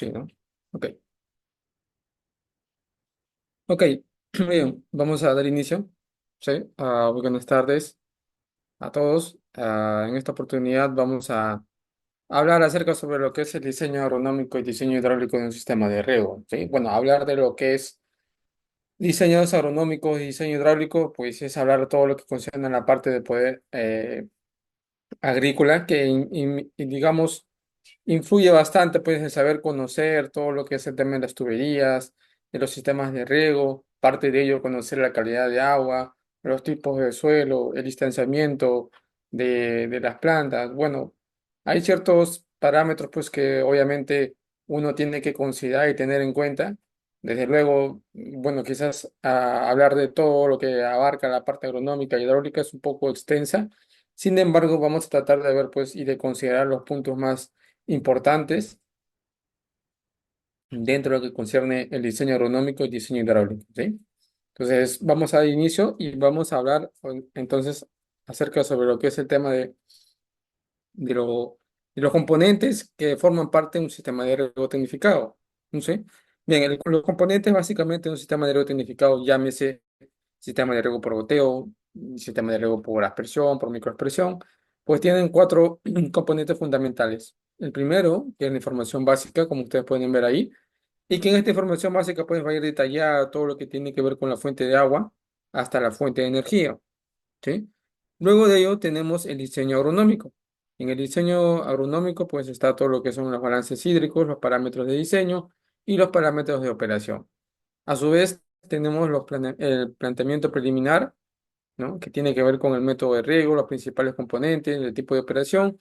Sí, ¿no? Ok. Ok. Muy bien, vamos a dar inicio. Sí. Muy buenas tardes a todos. En esta oportunidad vamos a hablar acerca sobre lo que es el diseño agronómico y diseño hidráulico de un sistema de riego. Sí. Bueno, hablar de lo que es diseños agronómicos y diseño hidráulico, pues es hablar de todo lo que concierne a la parte de poder agrícola, que digamos influye bastante, pues, el saber conocer todo lo que es el tema de las tuberías, de los sistemas de riego, parte de ello conocer la calidad de agua, los tipos de suelo, el distanciamiento de las plantas. Bueno, hay ciertos parámetros, pues, que obviamente uno tiene que considerar y tener en cuenta. Desde luego, bueno, quizás hablar de todo lo que abarca la parte agronómica y hidráulica es un poco extensa. Sin embargo, vamos a tratar de ver, pues, y de considerar los puntos más importantes dentro de lo que concierne el diseño agronómico y diseño hidráulico, ¿sí? Entonces, vamos a dar inicio y vamos a hablar entonces acerca sobre lo que es el tema de, lo- de los componentes que forman parte de un sistema de riego tecnificado, ¿no? ¿Sí? Bien, los componentes básicamente de un sistema de riego tecnificado, llámese sistema de riego por goteo, sistema de riego por aspersión, por microaspersión, pues tienen cuatro componentes fundamentales. El primero, que es la información básica, como ustedes pueden ver ahí, y que en esta información básica pues va a ir detallada todo lo que tiene que ver con la fuente de agua hasta la fuente de energía, ¿sí? Luego de ello tenemos el diseño agronómico. En el diseño agronómico pues está todo lo que son los balances hídricos, los parámetros de diseño y los parámetros de operación. A su vez tenemos el planteamiento preliminar, ¿no? Que tiene que ver con el método de riego, los principales componentes, el tipo de operación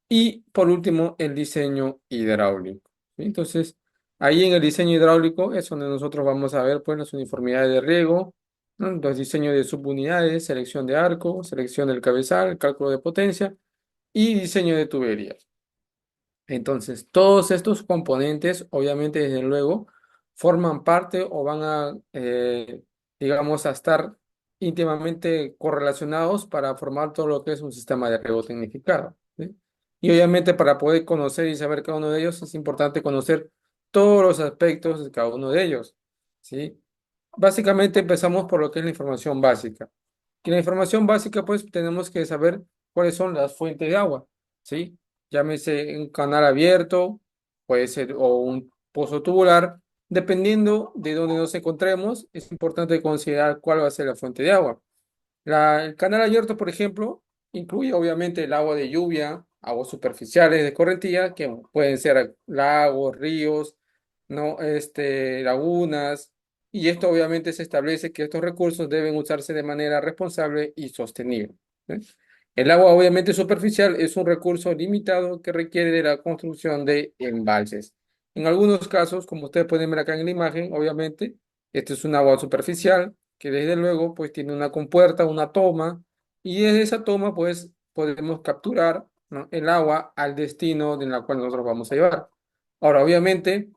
y por último el diseño hidráulico, ¿sí? Entonces, ahí en el diseño hidráulico es donde nosotros vamos a ver pues las uniformidades de riego, ¿no? Los diseños de subunidades, selección de arco, selección del cabezal, cálculo de potencia y diseño de tuberías. Entonces, todos estos componentes, obviamente, desde luego, forman parte o van a, digamos, a estar íntimamente correlacionados para formar todo lo que es un sistema de riego tecnificado, ¿sí? Y obviamente para poder conocer y saber cada uno de ellos es importante conocer todos los aspectos de cada uno de ellos, ¿sí? Básicamente empezamos por lo que es la información básica. Y la información básica, pues tenemos que saber cuáles son las fuentes de agua, ¿sí? Llámese un canal abierto, puede ser o un pozo tubular. Dependiendo de dónde nos encontremos, es importante considerar cuál va a ser la fuente de agua. El canal abierto, por ejemplo, incluye obviamente el agua de lluvia, aguas superficiales de correntía, que pueden ser lagos, ríos, ¿no? Lagunas, y esto obviamente se establece que estos recursos deben usarse de manera responsable y sostenible, ¿eh? El agua obviamente superficial es un recurso limitado que requiere de la construcción de embalses. En algunos casos, como ustedes pueden ver acá en la imagen, obviamente, este es un agua superficial que desde luego pues tiene una compuerta, una toma, y desde esa toma pues podemos capturar, ¿no? El agua al destino de la cual nosotros vamos a llevar. Ahora, obviamente,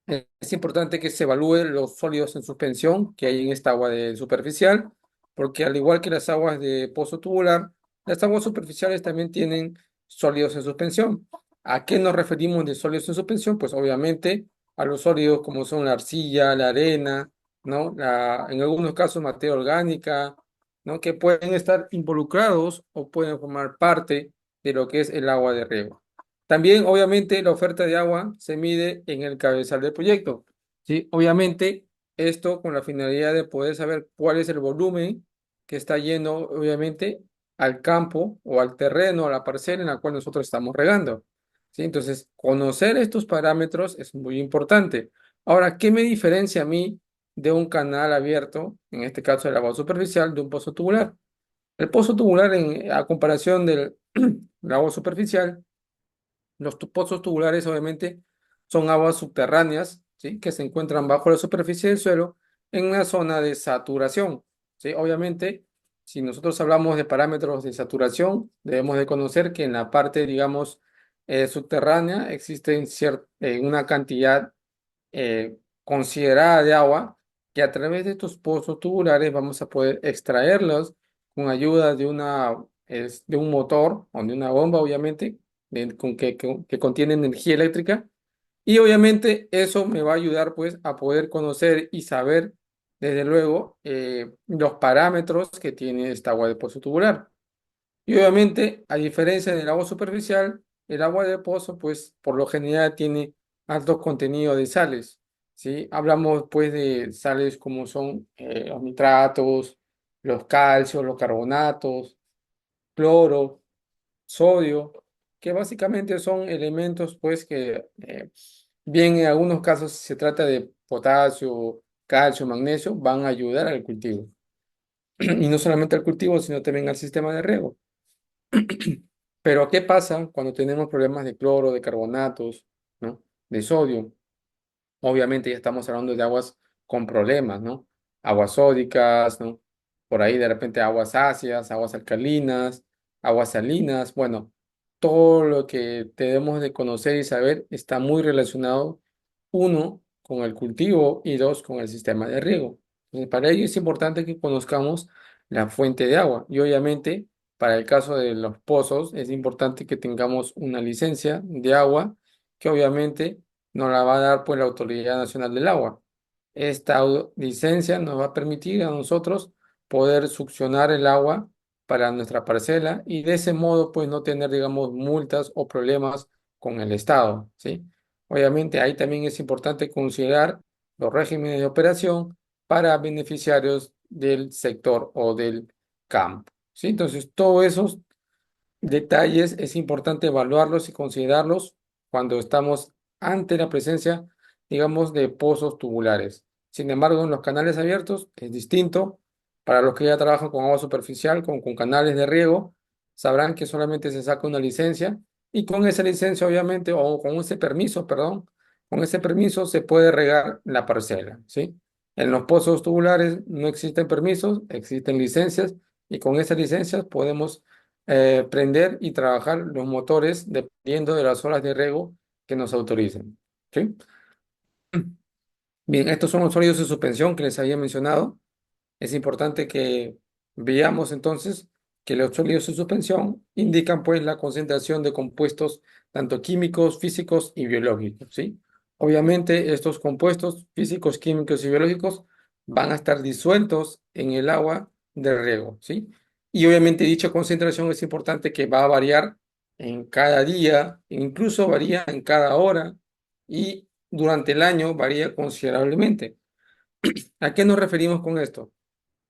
es importante que se evalúen los sólidos en suspensión que hay en esta agua de superficial, porque al igual que las aguas de pozo tubular, las aguas superficiales también tienen sólidos en suspensión. ¿A qué nos referimos de sólidos en suspensión? Pues obviamente a los sólidos como son la arcilla, la arena, ¿no? En algunos casos materia orgánica, ¿no? Que pueden estar involucrados o pueden formar parte de lo que es el agua de riego. También, obviamente, la oferta de agua se mide en el cabezal del proyecto, ¿sí? Obviamente, esto con la finalidad de poder saber cuál es el volumen que está yendo, obviamente, al campo o al terreno, a la parcela en la cual nosotros estamos regando, ¿sí? Entonces, conocer estos parámetros es muy importante. Ahora, ¿qué me diferencia a mí de un canal abierto, en este caso el agua superficial, de un pozo tubular? El pozo tubular, a comparación del agua superficial, los pozos tubulares obviamente son aguas subterráneas, ¿sí? Que se encuentran bajo la superficie del suelo en una zona de saturación, ¿sí? Obviamente, si nosotros hablamos de parámetros de saturación, debemos de conocer que en la parte, digamos, subterránea existe una cantidad considerada de agua que a través de estos pozos tubulares vamos a poder extraerlos con ayuda de un motor o de una bomba, obviamente, que contiene energía eléctrica Y obviamente eso me va a ayudar pues a poder conocer y saber, desde luego, los parámetros que tiene esta agua de pozo tubular. Y obviamente, a diferencia del agua superficial, el agua de pozo, pues por lo general tiene alto contenido de sales, ¿sí? Hablamos pues de sales como son los nitratos, los calcios, los carbonatos, cloro, sodio, que básicamente son elementos pues que bien en algunos casos si se trata de potasio, calcio, magnesio, van a ayudar al cultivo. Y no solamente al cultivo, sino también al sistema de riego. Pero ¿qué pasa cuando tenemos problemas de cloro, de carbonatos, ¿no? De sodio? Obviamente ya estamos hablando de aguas con problemas, ¿no? Aguas sódicas, ¿no? Por ahí de repente aguas ácidas, aguas alcalinas, aguas salinas. Bueno, todo lo que debemos de conocer y saber está muy relacionado, uno, con el cultivo y dos, con el sistema de riego. Entonces, para ello es importante que conozcamos la fuente de agua y obviamente para el caso de los pozos es importante que tengamos una licencia de agua que obviamente nos la va a dar pues la Autoridad Nacional del Agua. Esta licencia nos va a permitir a nosotros poder succionar el agua para nuestra parcela y de ese modo pues no tener digamos multas o problemas con el Estado, ¿sí? Obviamente ahí también es importante considerar los regímenes de operación para beneficiarios del sector o del campo, ¿sí? Entonces todo eso detalles es importante evaluarlos y considerarlos cuando estamos ante la presencia, digamos, de pozos tubulares. Sin embargo, en los canales abiertos es distinto. Para los que ya trabajan con agua superficial, con canales de riego, sabrán que solamente se saca una licencia y con esa licencia, obviamente, o con ese permiso, perdón, con ese permiso se puede regar la parcela, ¿sí? En los pozos tubulares no existen permisos, existen licencias y con esas licencias podemos prender y trabajar los motores dependiendo de las horas de riego que nos autoricen. ¿Sí? Bien, estos son los sólidos de suspensión que les había mencionado. Es importante que veamos entonces que los sólidos de suspensión indican pues la concentración de compuestos tanto químicos, físicos y biológicos, ¿sí? Obviamente estos compuestos físicos, químicos y biológicos van a estar disueltos en el agua de riego, ¿sí? Y obviamente dicha concentración es importante que va a variar en cada día, incluso varía en cada hora y durante el año varía considerablemente. ¿A qué nos referimos con esto?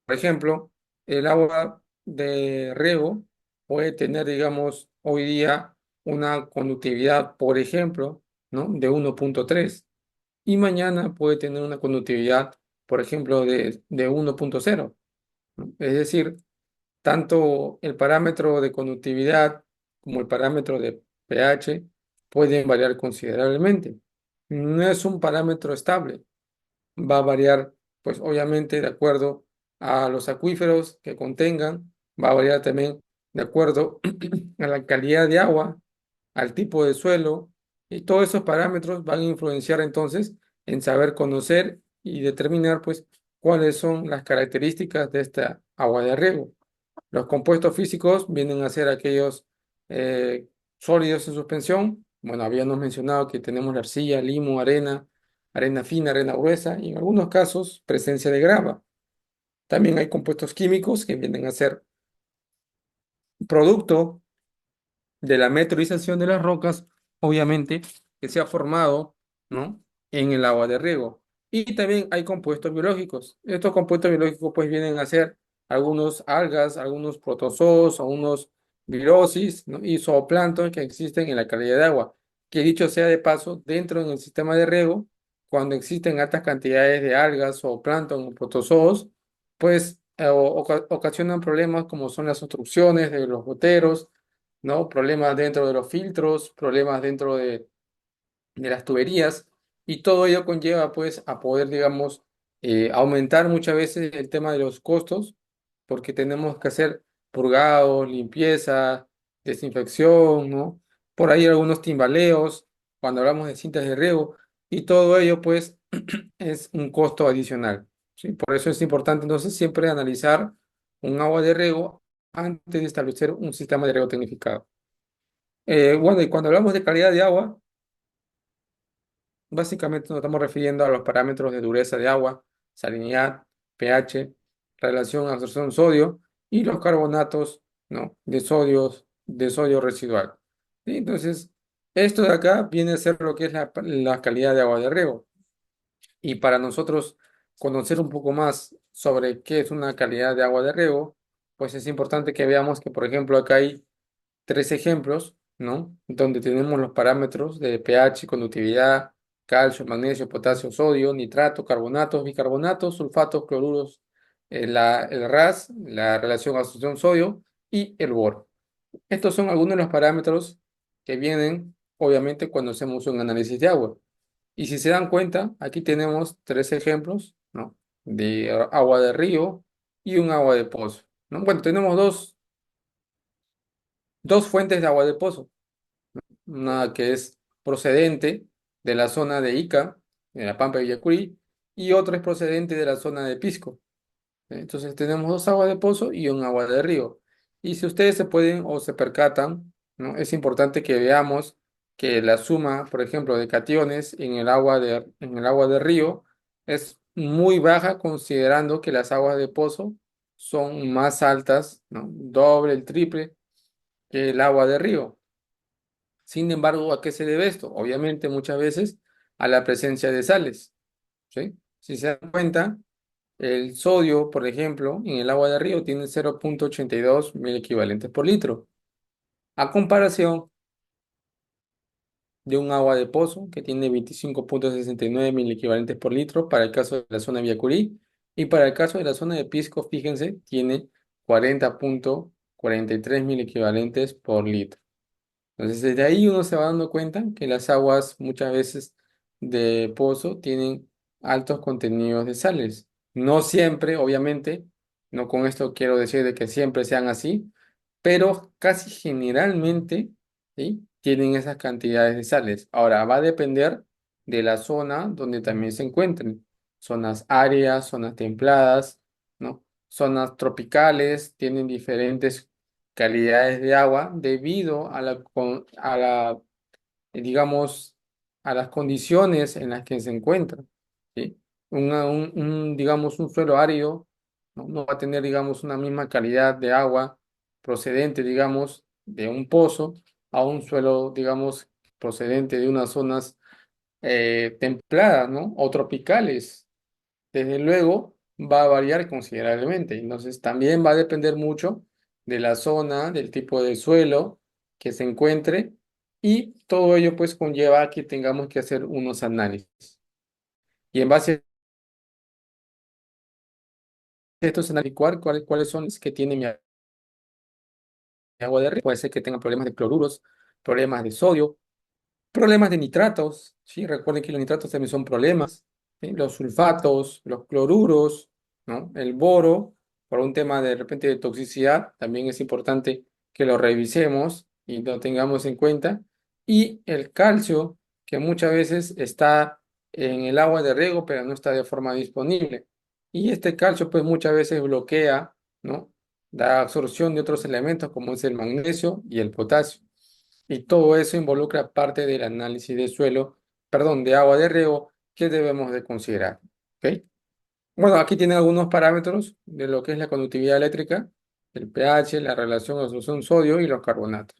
Por ejemplo, el agua de riego puede tener, digamos, hoy día una conductividad, por ejemplo, ¿no? De 1,3 y mañana puede tener una conductividad, por ejemplo, de 1,0, ¿no? Es decir, tanto el parámetro de conductividad como el parámetro de pH pueden variar considerablemente. No es un parámetro estable, va a variar, pues obviamente de acuerdo a los acuíferos que contengan, va a variar también de acuerdo a la calidad de agua, al tipo de suelo, y todos esos parámetros van a influenciar entonces en saber conocer y determinar pues cuáles son las características de esta agua de riego. Los compuestos físicos vienen a ser aquellos eh, sólidos en suspensión. Bueno, habíamos mencionado que tenemos la arcilla, limo, arena, arena fina, arena gruesa y en algunos casos presencia de grava. También hay compuestos químicos que vienen a ser producto de la meteorización de las rocas, obviamente, que se ha formado, ¿no? En el agua de riego. Y también hay compuestos biológicos. Estos compuestos biológicos pues vienen a ser algunos algas, algunos protozoos, algunos virosis, ¿no? Y zooplancton que existen en la calidad de agua. Que dicho sea de paso, dentro del sistema de riego, cuando existen altas cantidades de algas, zooplancton o protozoos, pues ocasionan problemas como son las obstrucciones de los goteros, ¿no? Problemas dentro de los filtros, problemas dentro de las tuberías, y todo ello conlleva pues a poder, digamos, aumentar muchas veces el tema de los costos, porque tenemos que hacer purgados, limpieza, desinfección, ¿no? Por ahí algunos timbaleos, cuando hablamos de cintas de riego, y todo ello pues es un costo adicional, ¿sí? Por eso es importante entonces siempre analizar un agua de riego antes de establecer un sistema de riego tecnificado. Bueno, y cuando hablamos de calidad de agua, básicamente nos estamos refiriendo a los parámetros de dureza de agua, salinidad, pH, relación absorción-sodio y los carbonatos, ¿no? De sodio residual. ¿Sí? Entonces, esto de acá viene a ser lo que es la calidad de agua de riego. Y para nosotros conocer un poco más sobre qué es una calidad de agua de riego, pues es importante que veamos que, por ejemplo, acá hay tres ejemplos, ¿no? Donde tenemos los parámetros de pH, conductividad, calcio, magnesio, potasio, sodio, nitrato, carbonatos, bicarbonatos, sulfatos, cloruros, el RAS, la relación absorción-sodio y el boro. Estos son algunos de los parámetros que vienen, obviamente, cuando hacemos un análisis de agua. Y si se dan cuenta, aquí tenemos tres ejemplos, ¿no? De agua de río y un agua de pozo, ¿no? Bueno, tenemos dos fuentes de agua de pozo. Una que es procedente de la zona de Ica, de la Pampa de Villacurí, y otra es procedente de la zona de Pisco. Entonces tenemos dos aguas de pozo y un agua de río. Y si ustedes se pueden o se percatan, ¿no? Es importante que veamos que la suma, por ejemplo, de cationes en el agua de río es muy baja considerando que las aguas de pozo son más altas, ¿no? Doble, el triple que el agua de río. Sin embargo, ¿a qué se debe esto? Obviamente, muchas veces a la presencia de sales, ¿sí? Si se dan cuenta, el sodio, por ejemplo, en el agua de río tiene 0,82 mil equivalentes por litro, a comparación de un agua de pozo que tiene 25,69 mil equivalentes por litro para el caso de la zona de Viacurí y para el caso de la zona de Pisco, fíjense, tiene 40,43 mil equivalentes por litro. Entonces, desde ahí uno se va dando cuenta que las aguas muchas veces de pozo tienen altos contenidos de sales. No siempre, obviamente, no con esto quiero decir de que siempre sean así, pero casi generalmente, ¿sí? Tienen esas cantidades de sales. Ahora, va a depender de la zona donde también se encuentren. Zonas áridas, zonas templadas, ¿no? Zonas tropicales tienen diferentes calidades de agua debido a digamos, a las condiciones en las que se encuentra, ¿sí? Digamos, un suelo árido, ¿no? No va a tener, digamos, una misma calidad de agua procedente, digamos, de un pozo a un suelo, digamos, procedente de unas zonas templadas, ¿no? O tropicales. Desde luego, va a variar considerablemente. Entonces, también va a depender mucho de la zona, del tipo de suelo que se encuentre y todo ello pues conlleva a que tengamos que hacer unos análisis. Y en base a estos análisis, cuáles son los que tiene mi agua de río. Puede ser que tenga problemas de cloruros, problemas de sodio, problemas de nitratos, ¿sí? Recuerden que los nitratos también son problemas, ¿sí? Los sulfatos, los cloruros, ¿no? El boro, por un tema de repente de toxicidad, también es importante que lo revisemos y lo tengamos en cuenta. Y el calcio, que muchas veces está en el agua de riego, pero no está de forma disponible. Y este calcio, pues muchas veces bloquea, ¿no? La absorción de otros elementos como es el magnesio y el potasio. Y todo eso involucra parte del análisis de suelo, perdón, de agua de riego que debemos de considerar. ¿Ok? Bueno, aquí tienen algunos parámetros de lo que es la conductividad eléctrica, el pH, la relación absorción-sodio y los carbonatos.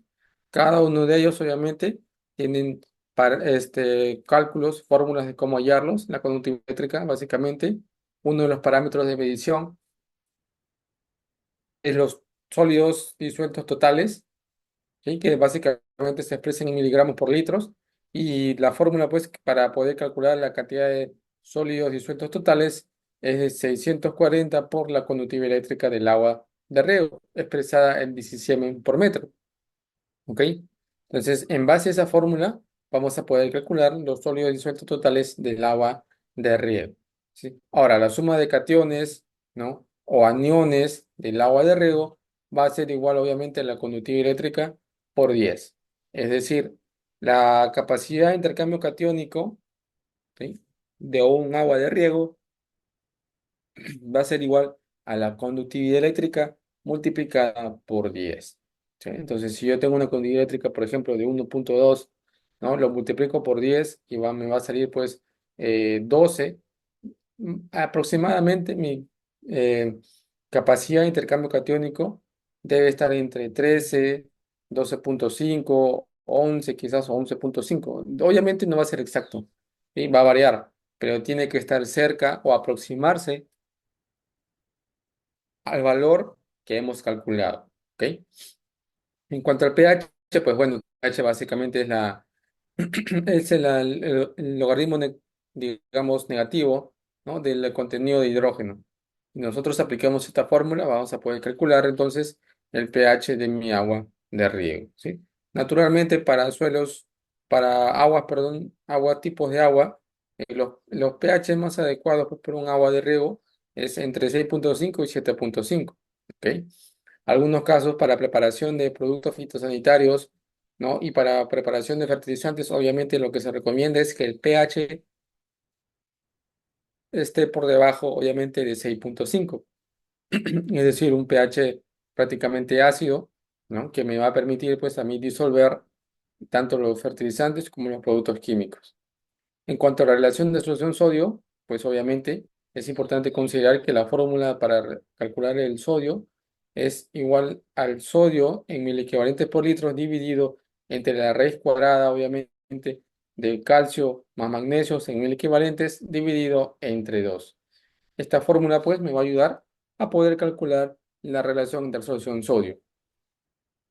Cada uno de ellos, obviamente, tienen cálculos, fórmulas de cómo hallarlos. La conductividad eléctrica, básicamente, uno de los parámetros de medición es los sólidos disueltos totales, ¿sí? Que básicamente se expresan en miligramos por litros, y la fórmula pues para poder calcular la cantidad de sólidos disueltos totales es de 640 por la conductividad eléctrica del agua de riego, expresada en 17 por metro. ¿Ok? Entonces, en base a esa fórmula, vamos a poder calcular los sólidos disueltos totales del agua de riego. ¿Sí? Ahora, la suma de cationes, ¿no? O aniones del agua de riego va a ser igual, obviamente, a la conductividad eléctrica por 10. Es decir, la capacidad de intercambio catiónico, ¿sí? De un agua de riego va a ser igual a la conductividad eléctrica multiplicada por 10. ¿Sí? Entonces, si yo tengo una conductividad eléctrica, por ejemplo, de 1,2, ¿no? Lo multiplico por 10 y me va a salir pues 12. Aproximadamente mi capacidad de intercambio catiónico debe estar entre 13, 12,5, 11 quizás o 11,5. Obviamente no va a ser exacto, ¿sí? Va a variar, pero tiene que estar cerca o aproximarse al valor que hemos calculado. ¿Ok? En cuanto al pH, pues bueno, el pH básicamente es es el logaritmo, digamos, negativo, ¿no? Del contenido de hidrógeno. Si nosotros aplicamos esta fórmula, vamos a poder calcular entonces el pH de mi agua de riego, ¿sí? Naturalmente, para aguas, perdón, tipos de agua, los pH más adecuados pues, para un agua de riego es entre 6,5 y 7,5, ¿ok? Algunos casos para preparación de productos fitosanitarios, ¿no? Y para preparación de fertilizantes, obviamente lo que se recomienda es que el pH esté por debajo, obviamente, de 6,5, es decir, un pH prácticamente ácido, ¿no? Que me va a permitir, pues, a mí disolver tanto los fertilizantes como los productos químicos. En cuanto a la relación de solución sodio, pues obviamente es importante considerar que la fórmula para calcular el sodio es igual al sodio en mil equivalentes por litro dividido entre la raíz cuadrada, obviamente, de calcio más magnesio en mil equivalentes dividido entre 2. Esta fórmula pues me va a ayudar a poder calcular la relación de absorción sodio.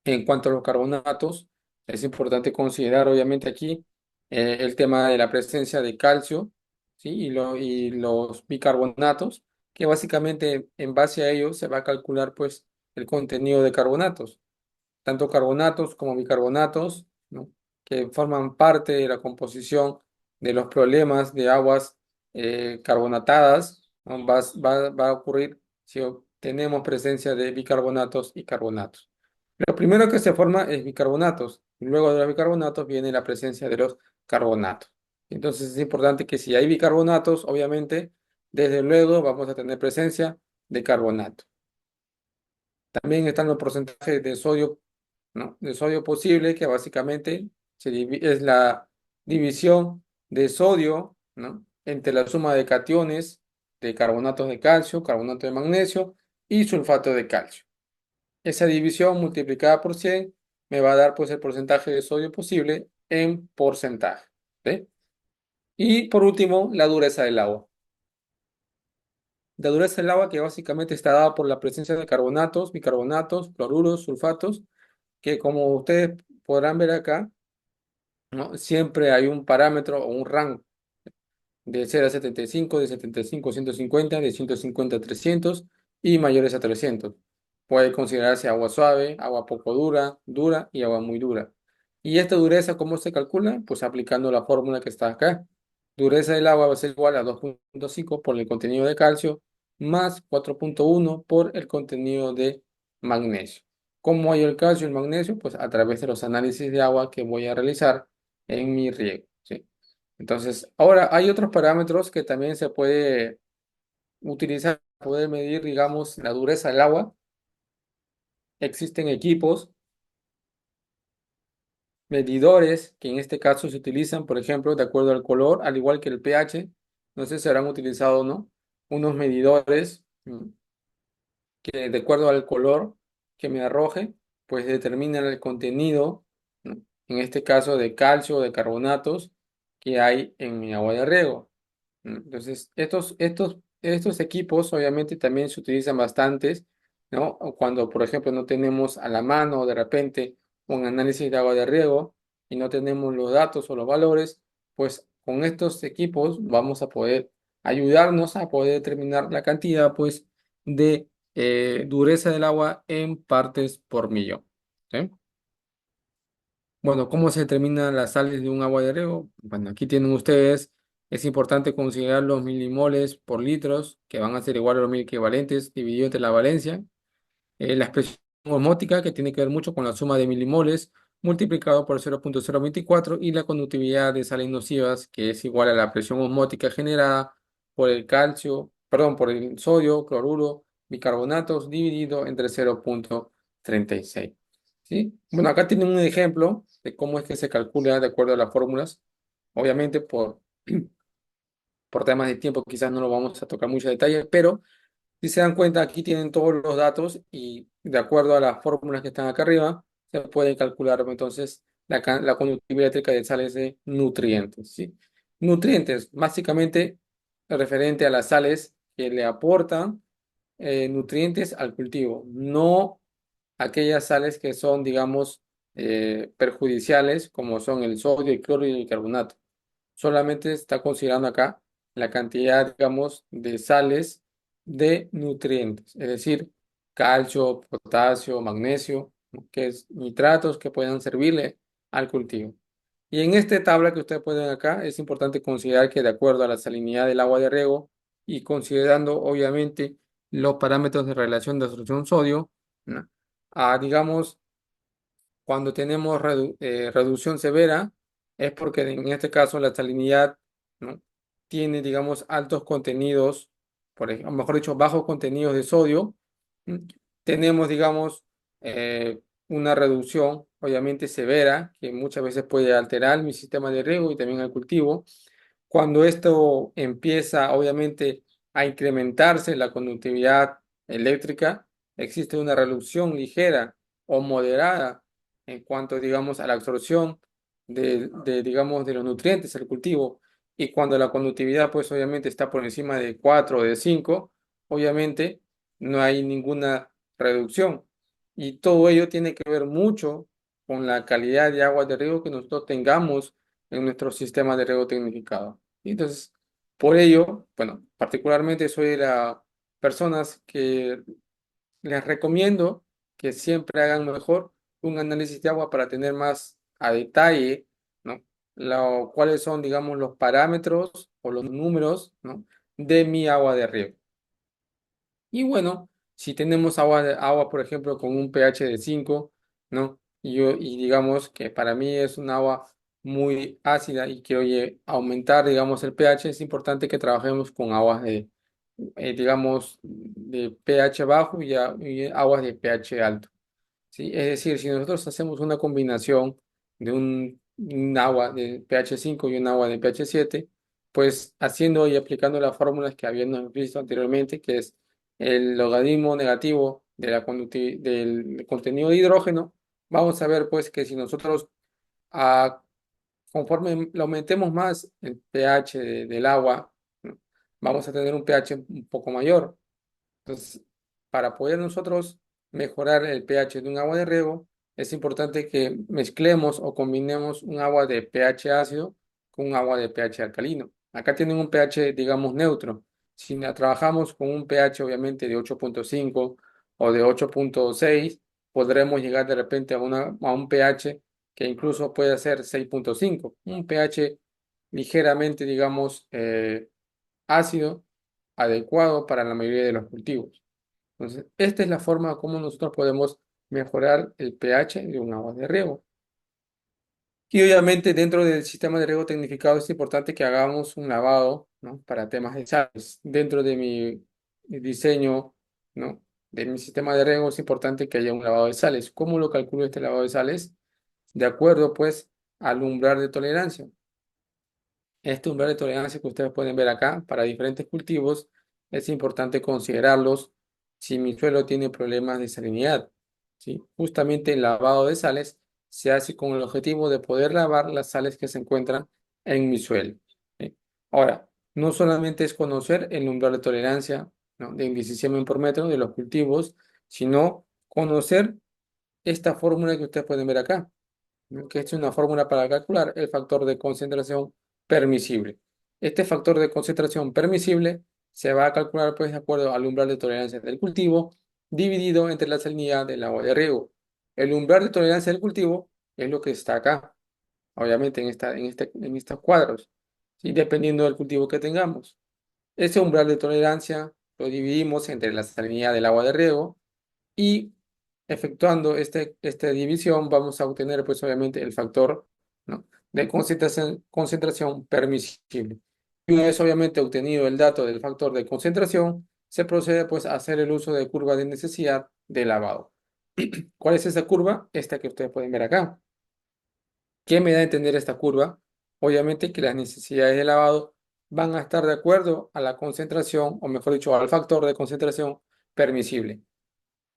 En cuanto a los carbonatos, es importante considerar obviamente aquí el tema de la presencia de calcio, ¿sí? Y los bicarbonatos, que básicamente en base a ello se va a calcular pues el contenido de carbonatos, tanto carbonatos como bicarbonatos, ¿no? Que forman parte de la composición de los problemas de aguas carbonatadas, ¿no? Va a ocurrir si tenemos presencia de bicarbonatos y carbonatos. Lo primero que se forma es bicarbonatos, y luego de los bicarbonatos viene la presencia de los carbonatos. Entonces es importante que si hay bicarbonatos, obviamente, desde luego vamos a tener presencia de carbonato. También están los porcentajes de sodio, ¿no? De sodio posible, que básicamente es la división de sodio, ¿no? Entre la suma de cationes de carbonatos de calcio, carbonato de magnesio y sulfato de calcio. Esa división multiplicada por 100 me va a dar pues el porcentaje de sodio posible en porcentaje, ¿sí? Y por último, la dureza del agua. La dureza del agua que básicamente está dada por la presencia de carbonatos, bicarbonatos, cloruros, sulfatos, que como ustedes podrán ver acá, ¿no? Siempre hay un parámetro o un rango de 0 a 75, de 75 a 150, de 150 a 300 y mayores a 300. Puede considerarse agua suave, agua poco dura, dura y agua muy dura. ¿Y esta dureza cómo se calcula? Pues aplicando la fórmula que está acá. Dureza del agua va a ser igual a 2,5 por el contenido de calcio más 4,1 por el contenido de magnesio. ¿Cómo hay el calcio y el magnesio? Pues a través de los análisis de agua que voy a realizar en mi riego, ¿sí? Entonces, ahora hay otros parámetros que también se puede utilizar para poder medir, digamos, la dureza del agua. Existen equipos, medidores, que en este caso se utilizan, por ejemplo, de acuerdo al color, al igual que el pH. No sé si habrán utilizado o no, unos medidores que de acuerdo al color que me arroje, pues determinan el contenido, ¿no? En este caso de calcio o de carbonatos que hay en mi agua de riego. Entonces, estos equipos obviamente también se utilizan bastantes, ¿no? O cuando, por ejemplo, no tenemos a la mano de repente un análisis de agua de riego y no tenemos los datos o los valores, pues con estos equipos vamos a poder ayudarnos a poder determinar la cantidad, pues, de dureza del agua en partes por millón, ¿sí? Bueno, ¿cómo se determinan las sales de un agua de riego? Bueno, aquí tienen ustedes, es importante considerar los milimoles por litros, que van a ser igual a los mil equivalentes, dividido entre la valencia. La expresión osmótica, que tiene que ver mucho con la suma de milimoles, multiplicado por 0,024, y la conductividad de sales nocivas, que es igual a la presión osmótica generada por el calcio, perdón, por el sodio, cloruro, bicarbonatos, dividido entre 0,36. ¿sí? Bueno, acá tienen un ejemplo de cómo es que se calcula de acuerdo a las fórmulas. Obviamente, por temas de tiempo, quizás no lo vamos a tocar mucho detalle, pero si se dan cuenta, aquí tienen todos los datos y de acuerdo a las fórmulas que están acá arriba, se puede calcular entonces la conductividad eléctrica de sales de nutrientes, ¿sí? Nutrientes, básicamente referente a las sales que le aportan nutrientes al cultivo, no aquellas sales que son, digamos, perjudiciales, como son el sodio, el cloro y el carbonato. Solamente está considerando acá la cantidad, digamos, de sales de nutrientes, es decir, calcio, potasio, magnesio, ¿no? Que es nitratos que puedan servirle al cultivo. Y en esta tabla que ustedes pueden acá, es importante considerar que de acuerdo a la salinidad del agua de riego y considerando obviamente los parámetros de relación de absorción sodio, ¿no? Digamos, cuando tenemos reducción severa, es porque en este caso la salinidad, ¿no? Tiene, digamos, altos contenidos, por ejemplo, mejor dicho, bajos contenidos de sodio. ¿M? Tenemos, digamos, una reducción, obviamente severa, que muchas veces puede alterar mi sistema de riego y también el cultivo. Cuando esto empieza, obviamente, a incrementarse la conductividad eléctrica, existe una reducción ligera o moderada en cuanto, digamos, a la absorción digamos, de los nutrientes al cultivo. Y cuando la conductividad, pues obviamente está por encima de 4 o de 5, obviamente no hay ninguna reducción. Y todo ello tiene que ver mucho con la calidad de agua de riego que nosotros tengamos en nuestro sistema de riego tecnificado. Y entonces, por ello, bueno, particularmente soy de las personas que les recomiendo que siempre hagan mejor un análisis de agua para tener más a detalle, ¿no? Cuáles son, digamos, los parámetros o los números, ¿no? De mi agua de riego. Y bueno, si tenemos agua, por ejemplo, con un pH de 5, ¿no? Y digamos que para mí es un agua muy ácida y que, oye, aumentar, digamos, el pH, es importante que trabajemos con aguas digamos, de pH bajo y aguas de pH alto. ¿Sí? Es decir, si nosotros hacemos una combinación de un agua de pH 5 y un agua de pH 7, pues haciendo y aplicando las fórmulas que habíamos visto anteriormente, que es el logaritmo negativo de del contenido de hidrógeno, vamos a ver pues que si nosotros ah, conforme le aumentemos más el pH del agua, ¿no? Vamos a tener un pH un poco mayor. Entonces, para poder nosotros mejorar el pH de un agua de riego, es importante que mezclemos o combinemos un agua de pH ácido con un agua de pH alcalino. Acá tienen un pH, digamos, neutro. Si trabajamos con un pH, obviamente, de 8,5 o de 8,6, podremos llegar de repente a un pH que incluso puede ser 6,5. Un pH ligeramente, digamos, ácido, adecuado para la mayoría de los cultivos. Entonces, esta es la forma como nosotros podemos mejorar el pH de un agua de riego. Y obviamente dentro del sistema de riego tecnificado es importante que hagamos un lavado, ¿no? Para temas de sales. Dentro de mi diseño, ¿no? De mi sistema de riego es importante que haya un lavado de sales. ¿Cómo lo calculo este lavado de sales? De acuerdo, pues, al umbral de tolerancia. Este umbral de tolerancia que ustedes pueden ver acá para diferentes cultivos es importante considerarlos si mi suelo tiene problemas de salinidad, ¿sí? Justamente el lavado de sales se hace con el objetivo de poder lavar las sales que se encuentran en mi suelo, ¿sí? Ahora, no solamente es conocer el umbral de tolerancia, ¿no? De índice siemen por metro de los cultivos, sino conocer esta fórmula que ustedes pueden ver acá, ¿no? Que es una fórmula para calcular el factor de concentración permisible. Este factor de concentración permisible se va a calcular pues de acuerdo al umbral de tolerancia del cultivo dividido entre la salinidad del agua de riego. El umbral de tolerancia del cultivo es lo que está acá, obviamente en estos cuadros, ¿sí? Dependiendo del cultivo que tengamos. Ese umbral de tolerancia lo dividimos entre la salinidad del agua de riego y efectuando esta división vamos a obtener pues obviamente el factor, ¿no? De concentración permisible. Y una vez obviamente obtenido el dato del factor de concentración, se procede pues a hacer el uso de curva de necesidad de lavado. ¿Cuál es esa curva? Esta que ustedes pueden ver acá. ¿Qué me da a entender esta curva? Obviamente que las necesidades de lavado van a estar de acuerdo a la concentración, o mejor dicho, al factor de concentración permisible.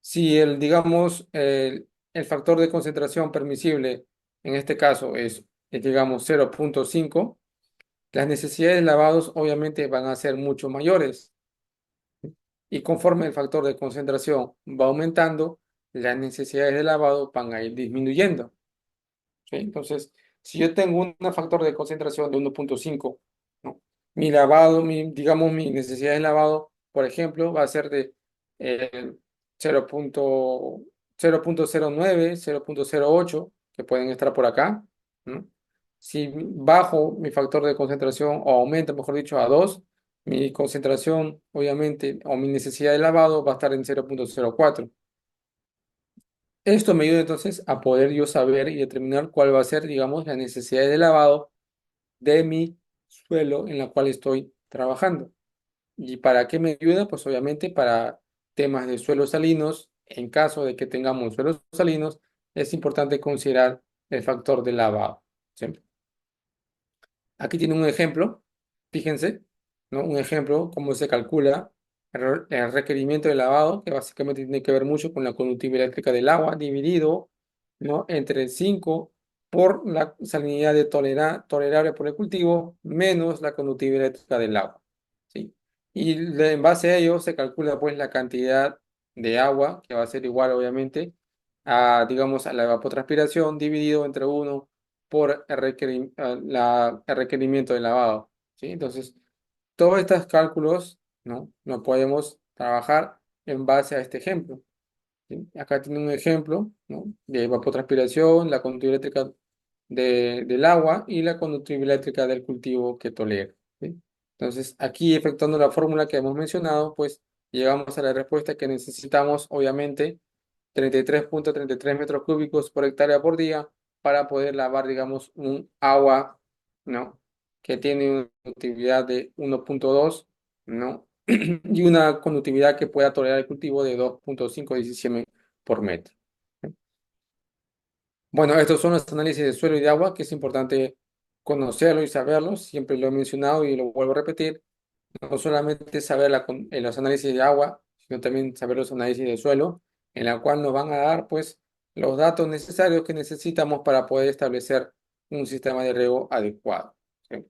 Si digamos, el factor de concentración permisible, en este caso digamos, 0,5, las necesidades de lavados obviamente van a ser mucho mayores. Y conforme el factor de concentración va aumentando, las necesidades de lavado van a ir disminuyendo. ¿Sí? Entonces, si yo tengo un factor de concentración de 1,5, ¿no? Mi lavado, digamos, mi necesidad de lavado, por ejemplo, va a ser de eh, 0,09, 0,08, que pueden estar por acá, ¿no? Si bajo mi factor de concentración o aumento, mejor dicho, a 2, mi concentración, obviamente, o mi necesidad de lavado va a estar en 0,04. Esto me ayuda entonces a poder yo saber y determinar cuál va a ser, digamos, la necesidad de lavado de mi suelo en la cual estoy trabajando. ¿Y para qué me ayuda? Pues obviamente para temas de suelos salinos. En caso de que tengamos suelos salinos, es importante considerar el factor de lavado. ¿Sí? Aquí tiene un ejemplo, fíjense, ¿no? Un ejemplo, cómo se calcula el requerimiento de lavado, que básicamente tiene que ver mucho con la conductividad eléctrica del agua, dividido, ¿no? Entre 5 por la salinidad tolerable por el cultivo, menos la conductividad eléctrica del agua, ¿sí? Y en base a ello se calcula pues la cantidad de agua, que va a ser igual obviamente a, digamos, a la evapotranspiración dividido entre uno por el requerimiento de lavado, ¿sí? Entonces, todos estos cálculos, ¿no? Los podemos trabajar en base a este ejemplo, ¿sí? Acá tiene un ejemplo, ¿no? De evapotranspiración, la conductividad eléctrica del agua y la conductividad eléctrica del cultivo que tolera, ¿sí? Entonces, aquí efectuando la fórmula que hemos mencionado, pues llegamos a la respuesta que necesitamos, obviamente, 33,33 metros cúbicos por hectárea por día para poder lavar, digamos, un agua, ¿no? Que tiene una conductividad de 1,2, ¿no? Y una conductividad que pueda tolerar el cultivo de 2,517 por metro. Bueno, estos son los análisis de suelo y de agua, que es importante conocerlo y saberlos. Siempre lo he mencionado y lo vuelvo a repetir. No solamente saber los análisis de agua, sino también saber los análisis de suelo, en la cual nos van a dar pues los datos necesarios que necesitamos para poder establecer un sistema de riego adecuado. ¿Sí?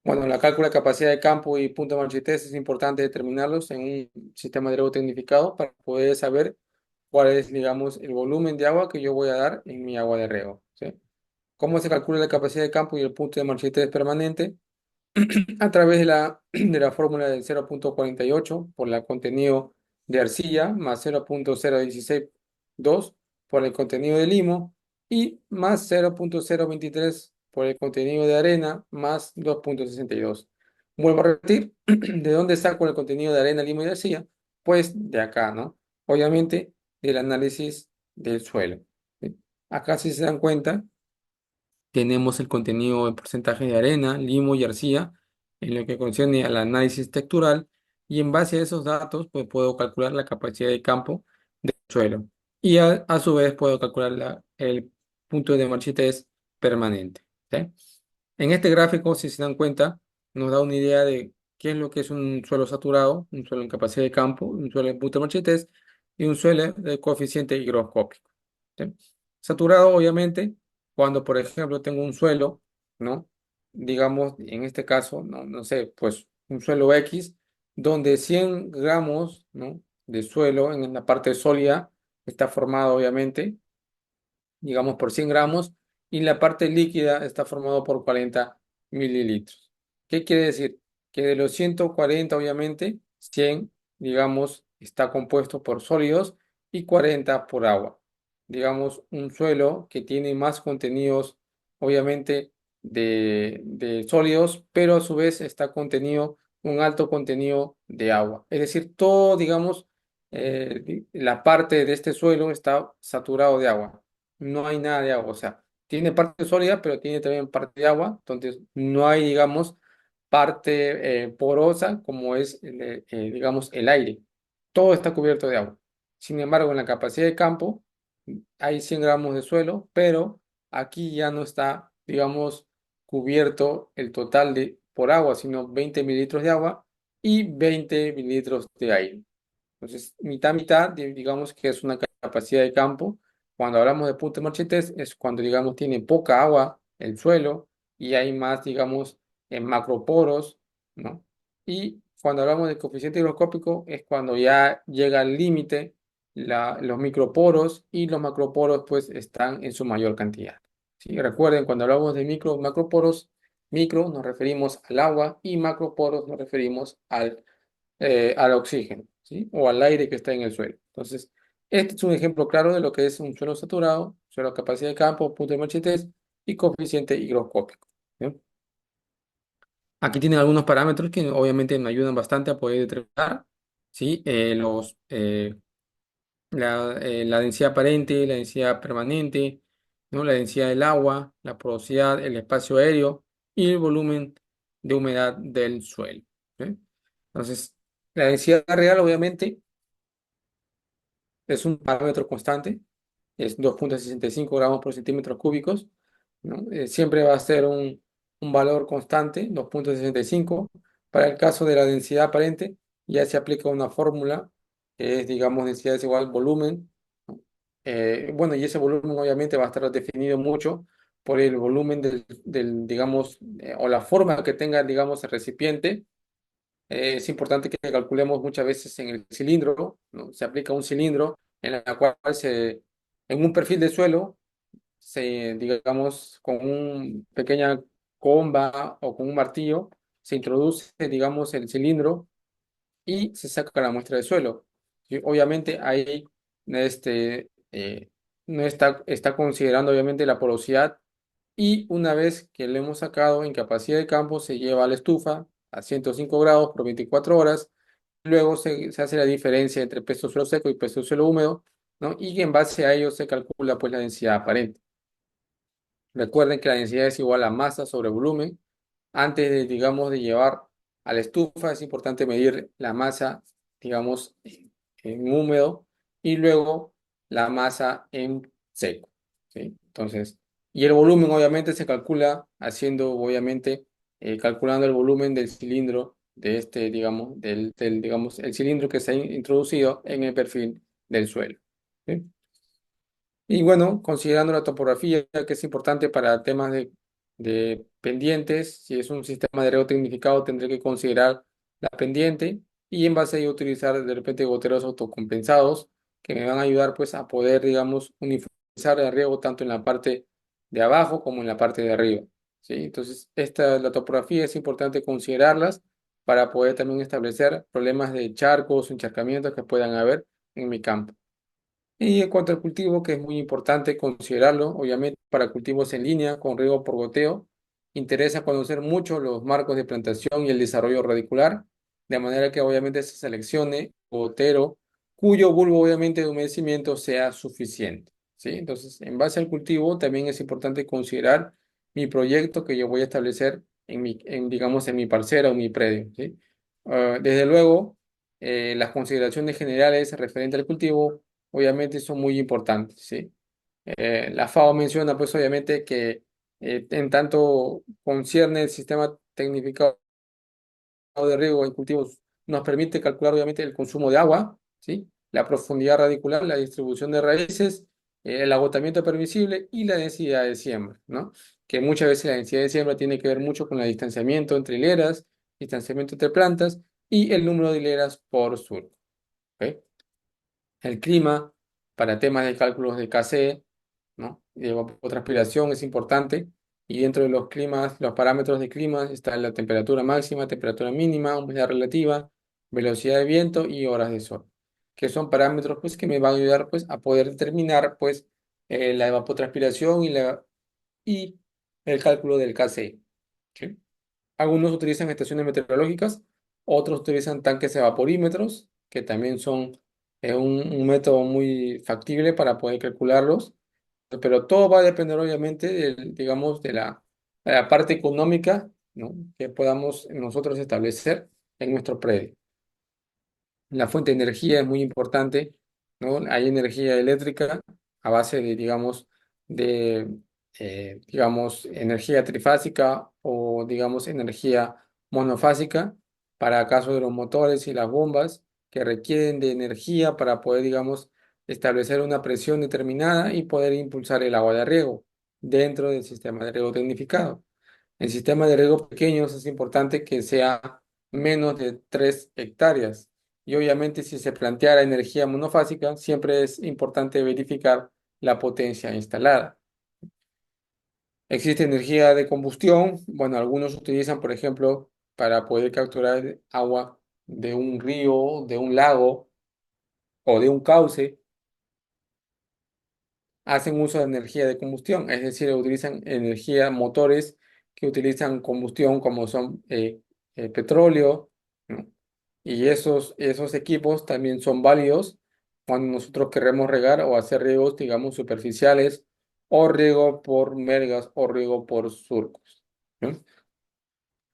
Bueno, la cálculo de capacidad de campo y punto de marchitez es importante determinarlos en un sistema de riego tecnificado para poder saber cuál es, digamos, el volumen de agua que yo voy a dar en mi agua de riego. ¿Sí? ¿Cómo se calcula la capacidad de campo y el punto de marchitez permanente? A través de la fórmula del 0,48 por el contenido de arcilla más 0,0162 por el contenido de limo y más 0,023 por el contenido de arena más 2,62. Vuelvo a repetir, ¿de dónde saco el contenido de arena, limo y arcilla? Pues de acá, ¿no? Obviamente del análisis del suelo. ¿Sí? Acá si se dan cuenta tenemos el contenido en porcentaje de arena, limo y arcilla en lo que concierne al análisis textural y en base a esos datos pues, puedo calcular la capacidad de campo del suelo y a su vez puedo calcular el punto de marchitez permanente. ¿Sí? En este gráfico, si se dan cuenta, nos da una idea de qué es lo que es un suelo saturado, un suelo en capacidad de campo, un suelo en punto de marchitez y un suelo de coeficiente higroscópico. ¿Sí? Saturado, obviamente cuando, por ejemplo, tengo un suelo, ¿no? Digamos, en este caso, no sé, pues un suelo X, donde 100 gramos, ¿no? De suelo en la parte sólida está formado, obviamente, digamos, por 100 gramos, y la parte líquida está formado por 40 mililitros. ¿Qué quiere decir? Que de los 140 obviamente, 100 digamos, está compuesto por sólidos y 40 por agua. Digamos, un suelo que tiene más contenidos, obviamente, de sólidos, pero a su vez está contenido, un alto contenido de agua. Es decir, todo, digamos, la parte de este suelo está saturado de agua, no hay nada de agua, o sea, tiene parte sólida, pero tiene también parte de agua, entonces no hay, digamos, parte porosa como es, digamos, el aire. Todo está cubierto de agua. Sin embargo, en la capacidad de campo hay 100 gramos de suelo, pero aquí ya no está, digamos, cubierto el total de por agua, sino 20 mililitros de agua y 20 mililitros de aire. Entonces, mitad, mitad, digamos que es una capacidad de campo. Cuando hablamos de punto de marchites, es cuando, digamos, tiene poca agua el suelo y hay más, digamos, en macroporos, ¿no? Y cuando hablamos de coeficiente higroscópico, es cuando ya llega al límite los microporos y los macroporos, pues, están en su mayor cantidad. ¿Sí? Recuerden, cuando hablamos de macroporos, micro nos referimos al agua y macroporos nos referimos al oxígeno, ¿sí? O al aire que está en el suelo. Entonces, este es un ejemplo claro de lo que es un suelo saturado, suelo a capacidad de campo, punto de marchitez y coeficiente higroscópico. ¿Bien? Aquí tienen algunos parámetros que obviamente me ayudan bastante a poder determinar, ¿sí? La densidad aparente, la densidad permanente, ¿no? La densidad del agua, la porosidad, el espacio aéreo y el volumen de humedad del suelo. ¿Sí? Entonces, la densidad real, obviamente, es un parámetro constante, es 2,65 gramos por centímetros cúbicos, ¿no? Siempre va a ser un valor constante, 2,65. Para el caso de la densidad aparente, ya se aplica una fórmula que es, digamos, densidad es igual volumen, ¿no? Bueno, y ese volumen obviamente va a estar definido mucho por el volumen digamos, o la forma que tenga, digamos, el recipiente. Es importante que calculemos muchas veces en el cilindro, ¿no? Se aplica un cilindro en la cual en un perfil de suelo, digamos, con una pequeña comba o con un martillo, se introduce, digamos, el cilindro y se saca la muestra de suelo. Y obviamente ahí no está considerando obviamente la porosidad y una vez que lo hemos sacado en capacidad de campo, se lleva a la estufa a 105 grados por 24 horas. Luego se hace la diferencia entre peso suelo seco y peso suelo húmedo, ¿no? Y en base a ello se calcula pues la densidad aparente. Recuerden que la densidad es igual a masa sobre volumen. Antes de, digamos, de llevar a la estufa, es importante medir la masa, digamos, en húmedo y luego la masa en seco, ¿sí? Entonces, y el volumen obviamente se calcula haciendo, obviamente, calculando el volumen del cilindro de este, digamos, digamos, el cilindro que se ha introducido en el perfil del suelo, ¿sí? Y bueno, considerando la topografía, que es importante para temas de pendientes, si es un sistema de riego tecnificado, tendré que considerar la pendiente y en base a ello utilizar de repente goteros autocompensados que me van a ayudar pues a poder, digamos, uniformizar el riego tanto en la parte de abajo como en la parte de arriba. ¿Sí? Entonces, la topografía es importante considerarlas para poder también establecer problemas de charcos o encharcamientos que puedan haber en mi campo. Y en cuanto al cultivo, que es muy importante considerarlo, obviamente para cultivos en línea con riego por goteo, interesa conocer mucho los marcos de plantación y el desarrollo radicular, de manera que obviamente se seleccione gotero cuyo bulbo obviamente de humedecimiento sea suficiente, ¿sí? Entonces, en base al cultivo, también es importante considerar mi proyecto que yo voy a establecer digamos, en mi parcela o mi predio, ¿sí? Desde luego, las consideraciones generales referentes al cultivo obviamente son muy importantes, ¿sí? La FAO menciona, pues, obviamente, que en tanto concierne el sistema tecnificado de riego en cultivos, nos permite calcular, obviamente, el consumo de agua, ¿sí? La profundidad radicular, la distribución de raíces, el agotamiento permisible y la densidad de siembra, ¿no? Que muchas veces la densidad de siembra tiene que ver mucho con el distanciamiento entre hileras, distanciamiento entre plantas y el número de hileras por surco, ¿ok? El clima para temas de cálculos de KC, ¿no? De evapotranspiración es importante. Y dentro de los climas, los parámetros de clima está la temperatura máxima, temperatura mínima, humedad relativa, velocidad de viento y horas de sol, que son parámetros pues, que me van a ayudar pues, a poder determinar pues, la evapotranspiración y el cálculo del KC. ¿Sí? Algunos utilizan estaciones meteorológicas, otros utilizan tanques evaporímetros, que también son un método muy factible para poder calcularlos, pero todo va a depender obviamente digamos, de la parte económica, ¿no? Que podamos nosotros establecer en nuestro predio. La fuente de energía es muy importante. ¿no? Hay energía eléctrica a base de, de, digamos, energía trifásica o, digamos, energía monofásica para caso de los motores y las bombas que requieren de energía para poder, digamos, establecer una presión determinada y poder impulsar el agua de riego dentro del sistema de riego tecnificado. En sistemas de riego pequeños es importante que sea menos de 3 hectáreas. Y obviamente si se planteara energía monofásica, siempre es importante verificar la potencia instalada. Existe energía de combustión. Bueno, algunos utilizan, por ejemplo, para poder capturar agua de un río, de un lago o de un cauce, hacen uso de energía de combustión, es decir, utilizan energía, motores que utilizan combustión como son petróleo, ¿no? Y esos equipos también son válidos cuando nosotros queremos regar o hacer riegos, digamos, superficiales o riego por mergas o riego por surcos, ¿no?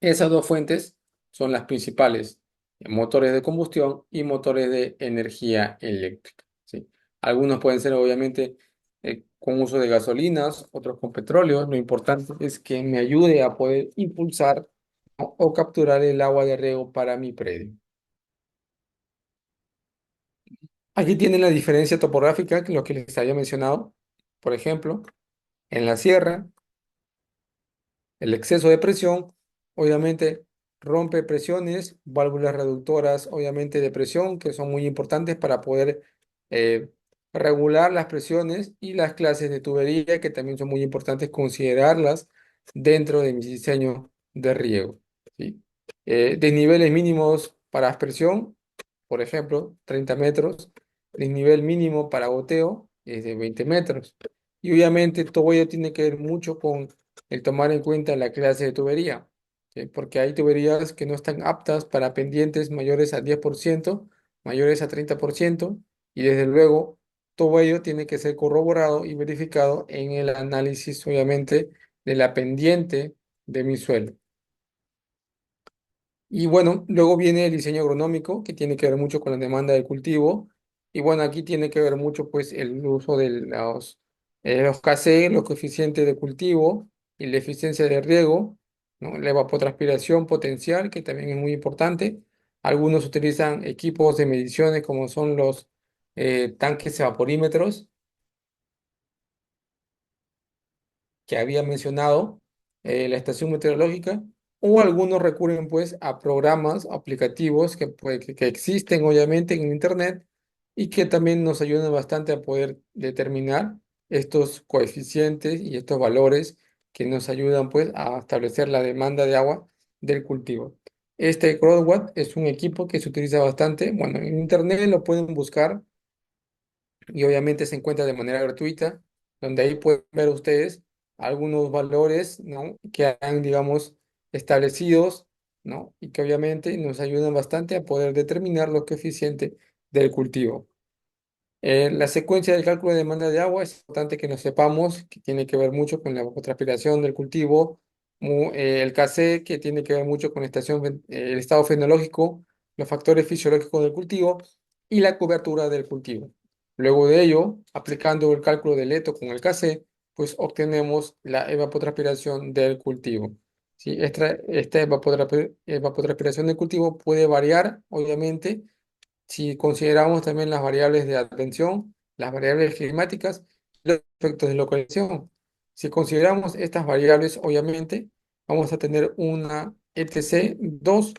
Esas dos fuentes son las principales, motores de combustión y motores de energía eléctrica, ¿sí? Algunos pueden ser obviamente con uso de gasolinas, otros con petróleo. Lo importante es que me ayude a poder impulsar o capturar el agua de riego para mi predio. Aquí tienen la diferencia topográfica, que lo que les había mencionado. Por ejemplo, en la sierra, el exceso de presión, obviamente, rompe presiones, válvulas reductoras, obviamente, de presión, que son muy importantes para poder eh, regular las presiones y las clases de tubería, que también son muy importantes considerarlas dentro de mi diseño de riego, ¿sí? De niveles mínimos para aspersión, por ejemplo, 30 metros. El nivel mínimo para goteo es de 20 metros. Y obviamente todo ello tiene que ver mucho con el tomar en cuenta la clase de tubería, ¿sí? Porque hay tuberías que no están aptas para pendientes mayores a 10%, mayores a 30%, y desde luego todo ello tiene que ser corroborado y verificado en el análisis, obviamente, de la pendiente de mi suelo. Y bueno, luego viene el diseño agronómico, que tiene que ver mucho con la demanda de cultivo. Y bueno, aquí tiene que ver mucho pues el uso de los KC, los coeficientes de cultivo y la eficiencia de riego, ¿no? La evapotranspiración potencial, que también es muy importante. Algunos utilizan equipos de mediciones como son los tanques evaporímetros que había mencionado, la estación meteorológica, o algunos recurren pues a programas aplicativos que existen obviamente en Internet y que también nos ayudan bastante a poder determinar estos coeficientes y estos valores que nos ayudan pues a establecer la demanda de agua del cultivo. Este CrowdWatt es un equipo que se utiliza bastante. Bueno, en Internet lo pueden buscar y obviamente se encuentra de manera gratuita, donde ahí pueden ver ustedes algunos valores, ¿no? Que han, digamos, establecidos, ¿no? Y que obviamente nos ayudan bastante a poder determinar lo coeficiente del cultivo. La secuencia del cálculo de demanda de agua es importante que nos sepamos, que tiene que ver mucho con la evapotranspiración del cultivo, el KC, que tiene que ver mucho con la el estado fenológico, los factores fisiológicos del cultivo y la cobertura del cultivo. Luego de ello, aplicando el cálculo del Leto con el KC, pues obtenemos la evapotranspiración del cultivo. ¿Sí? Esta evapotranspiración del cultivo puede variar, obviamente, si consideramos también las variables de atención, las variables climáticas, los efectos de localización. Si consideramos estas variables, obviamente, vamos a tener una ETC2,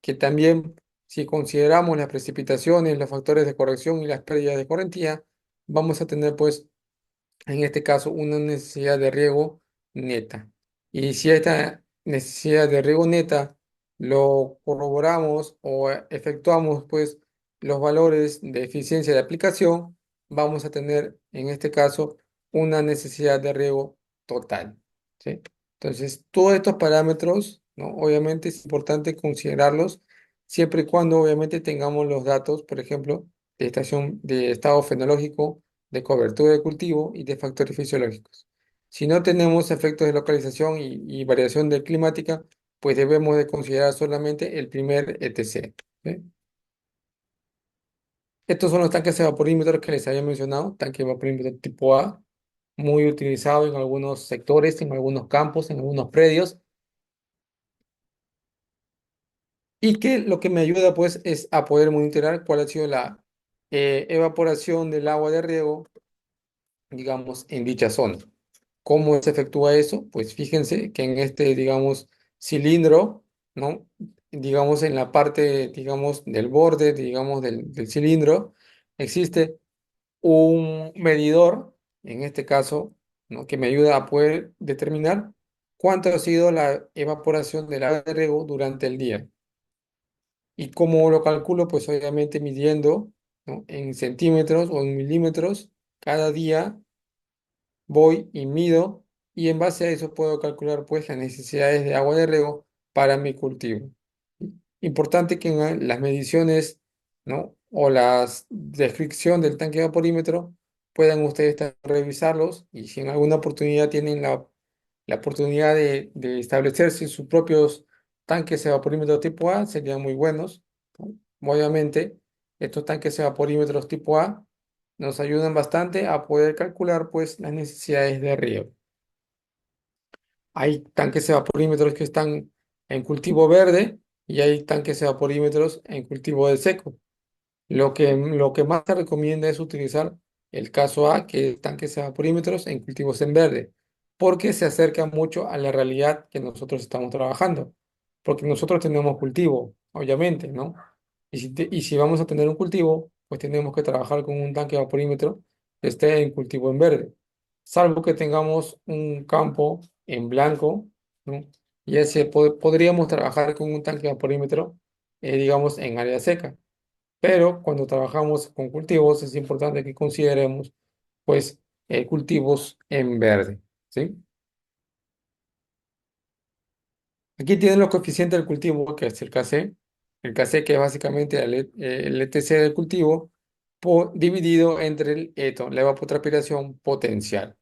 que también, si consideramos las precipitaciones, los factores de corrección y las pérdidas de correntía, vamos a tener pues en este caso una necesidad de riego neta. Y si esta necesidad de riego neta lo corroboramos o efectuamos pues los valores de eficiencia de aplicación, vamos a tener en este caso una necesidad de riego total, ¿sí? Entonces, todos estos parámetros, ¿no? Obviamente es importante considerarlos siempre y cuando obviamente tengamos los datos, por ejemplo, de estación de estado fenológico, de cobertura de cultivo y de factores fisiológicos. Si no tenemos efectos de localización y variación de climática, pues debemos de considerar solamente el primer ETC, ¿sí? Estos son los tanques evaporímetros que les había mencionado, tanque evaporímetro tipo A, muy utilizado en algunos sectores, en algunos campos, en algunos predios, y que lo que me ayuda pues es a poder monitorar cuál ha sido la evaporación del agua de riego, digamos, en dicha zona. ¿Cómo se efectúa eso? Pues fíjense que en este, digamos, cilindro, ¿no? Digamos, en la parte, digamos, del borde, digamos, del cilindro, existe un medidor, en este caso, ¿no? Que me ayuda a poder determinar cuánto ha sido la evaporación del agua de riego durante el día. ¿Y cómo lo calculo? Pues obviamente midiendo, ¿no? En centímetros o en milímetros cada día voy y mido y en base a eso puedo calcular pues las necesidades de agua de riego para mi cultivo. Importante que en las mediciones, ¿no? O la descripción del tanque evaporímetro puedan ustedes revisarlos y si en alguna oportunidad tienen la oportunidad de establecerse sus propios tanques evaporímetros tipo A, serían muy buenos, ¿no? Obviamente, estos tanques evaporímetros tipo A nos ayudan bastante a poder calcular pues las necesidades de riego. Hay tanques evaporímetros que están en cultivo verde y hay tanques evaporímetros en cultivo de seco. Lo que más se recomienda es utilizar el caso A, que es tanques evaporímetros en cultivos en verde, porque se acerca mucho a la realidad que nosotros estamos trabajando. Porque nosotros tenemos cultivo, obviamente, ¿no? Y si vamos a tener un cultivo, pues tenemos que trabajar con un tanque evaporímetro que esté en cultivo en verde, salvo que tengamos un campo en blanco, ¿no? Y ese podríamos trabajar con un tanque evaporímetro, digamos, en área seca. Pero cuando trabajamos con cultivos es importante que consideremos pues cultivos en verde, ¿sí? Aquí tienen los coeficientes del cultivo, que es el KC. El KC que es básicamente el ETC del cultivo dividido entre el ETO, la evapotranspiración potencial.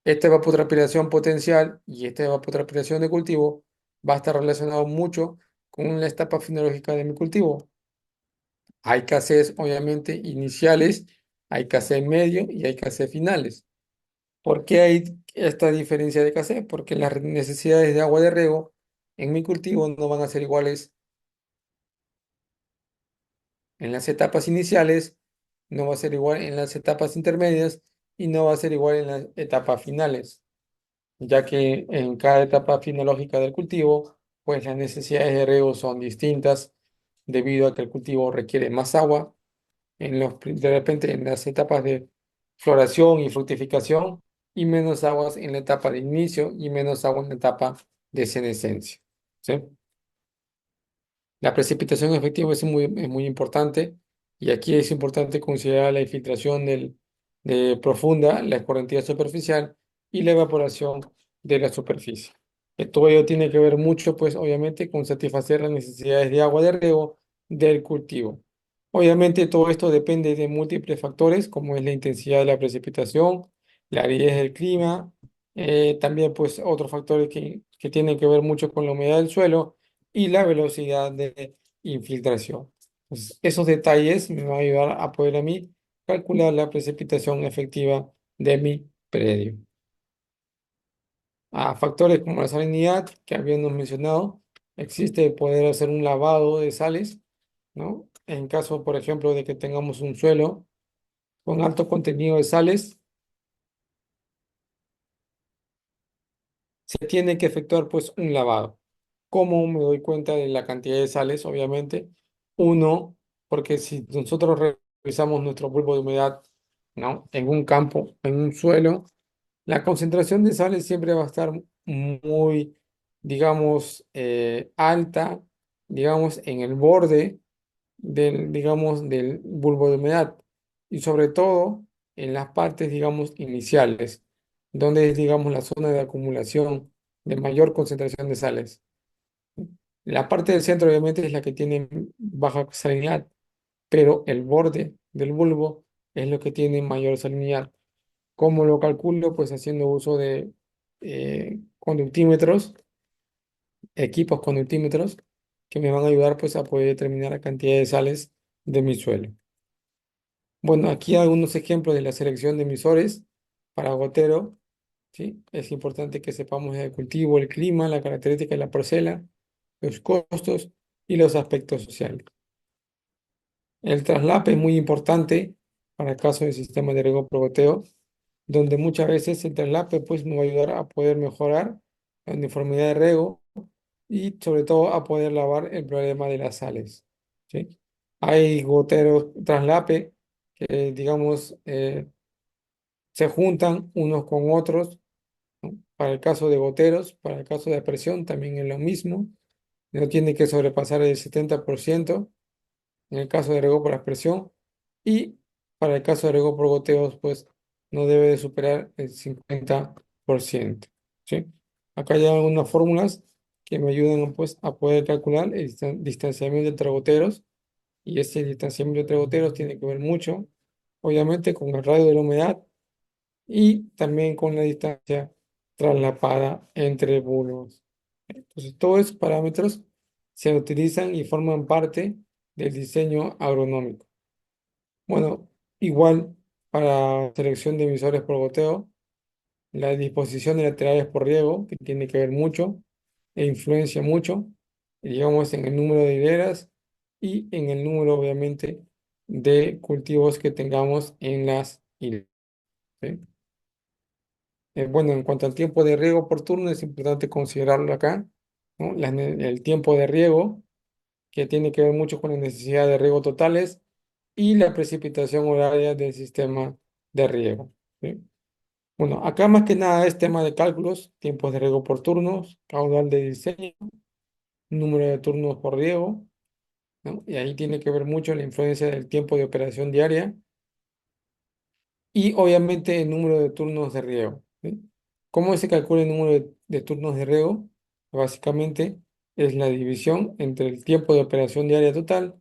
Esta evapotranspiración potencial y esta evapotranspiración de cultivo va a estar relacionado mucho con la etapa fenológica de mi cultivo. Hay KCs obviamente iniciales, hay KC medio y hay KC finales. ¿Por qué hay esta diferencia de KC? Porque las necesidades de agua de riego en mi cultivo no van a ser iguales en las etapas iniciales, no va a ser igual en las etapas intermedias y no va a ser igual en las etapas finales, ya que en cada etapa finológica del cultivo, pues las necesidades de riego son distintas debido a que el cultivo requiere más agua de repente en las etapas de floración y fructificación y menos aguas en la etapa de inicio y menos agua en la etapa de senescencia. ¿Sí? La precipitación efectiva es muy importante y aquí es importante considerar la infiltración de profunda, la escorrentía superficial y la evaporación de la superficie. Todo ello tiene que ver mucho, pues obviamente, con satisfacer las necesidades de agua de riego del cultivo. Obviamente todo esto depende de múltiples factores, como es la intensidad de la precipitación, la aridez del clima, también pues otros factores que tienen que ver mucho con la humedad del suelo y la velocidad de infiltración. Entonces, esos detalles me van a ayudar a poder a mí calcular la precipitación efectiva de mi predio. A factores como la salinidad, que habíamos mencionado, existe poder hacer un lavado de sales, ¿no? En caso, por ejemplo, de que tengamos un suelo con alto contenido de sales, se tiene que efectuar pues un lavado. ¿Cómo me doy cuenta de la cantidad de sales? Obviamente, uno, porque si nosotros revisamos nuestro bulbo de humedad, ¿no? En un campo, en un suelo, la concentración de sales siempre va a estar muy, digamos, alta, digamos, en el borde digamos, del bulbo de humedad y sobre todo en las partes, digamos, iniciales, donde es, digamos, la zona de acumulación de mayor concentración de sales. La parte del centro obviamente es la que tiene baja salinidad, pero el borde del bulbo es lo que tiene mayor salinidad. ¿Cómo lo calculo? Pues haciendo uso de conductímetros, equipos conductímetros, que me van a ayudar pues a poder determinar la cantidad de sales de mi suelo. Bueno, aquí algunos ejemplos de la selección de emisores para gotero, ¿sí? Es importante que sepamos el cultivo, el clima, la característica de la parcela, los costos y los aspectos sociales. El traslape es muy importante para el caso del sistema de riego por goteo, donde muchas veces el traslape pues, nos va a ayudar a poder mejorar la uniformidad de riego y sobre todo a poder lavar el problema de las sales, ¿sí? Hay goteros traslape que, digamos, se juntan unos con otros, ¿no? Para el caso de goteros, para el caso de presión también es lo mismo, no tiene que sobrepasar el 70% en el caso de riego por aspersión y para el caso de riego por goteos, pues no debe de superar el 50%, ¿sí? Acá hay algunas fórmulas que me ayudan pues a poder calcular el distanciamiento entre goteros y ese distanciamiento entre goteros tiene que ver mucho, obviamente, con el radio de la humedad y también con la distancia traslapada entre bulbos. Entonces, todos esos parámetros se utilizan y forman parte del diseño agronómico. Bueno, igual para selección de emisores por goteo, la disposición de laterales por riego, que tiene que ver mucho e influencia mucho, digamos, en el número de hileras y en el número, obviamente, de cultivos que tengamos en las hileras, ¿sí? Bueno, en cuanto al tiempo de riego por turno, es importante considerarlo acá, ¿no? El tiempo de riego, que tiene que ver mucho con la necesidad de riego totales y la precipitación horaria del sistema de riego, ¿sí? Bueno, acá más que nada es tema de cálculos, tiempos de riego por turnos, caudal de diseño, número de turnos por riego, ¿no? Y ahí tiene que ver mucho la influencia del tiempo de operación diaria y obviamente el número de turnos de riego, ¿sí? ¿Cómo se calcula el número de turnos de riego? Básicamente es la división entre el tiempo de operación diaria total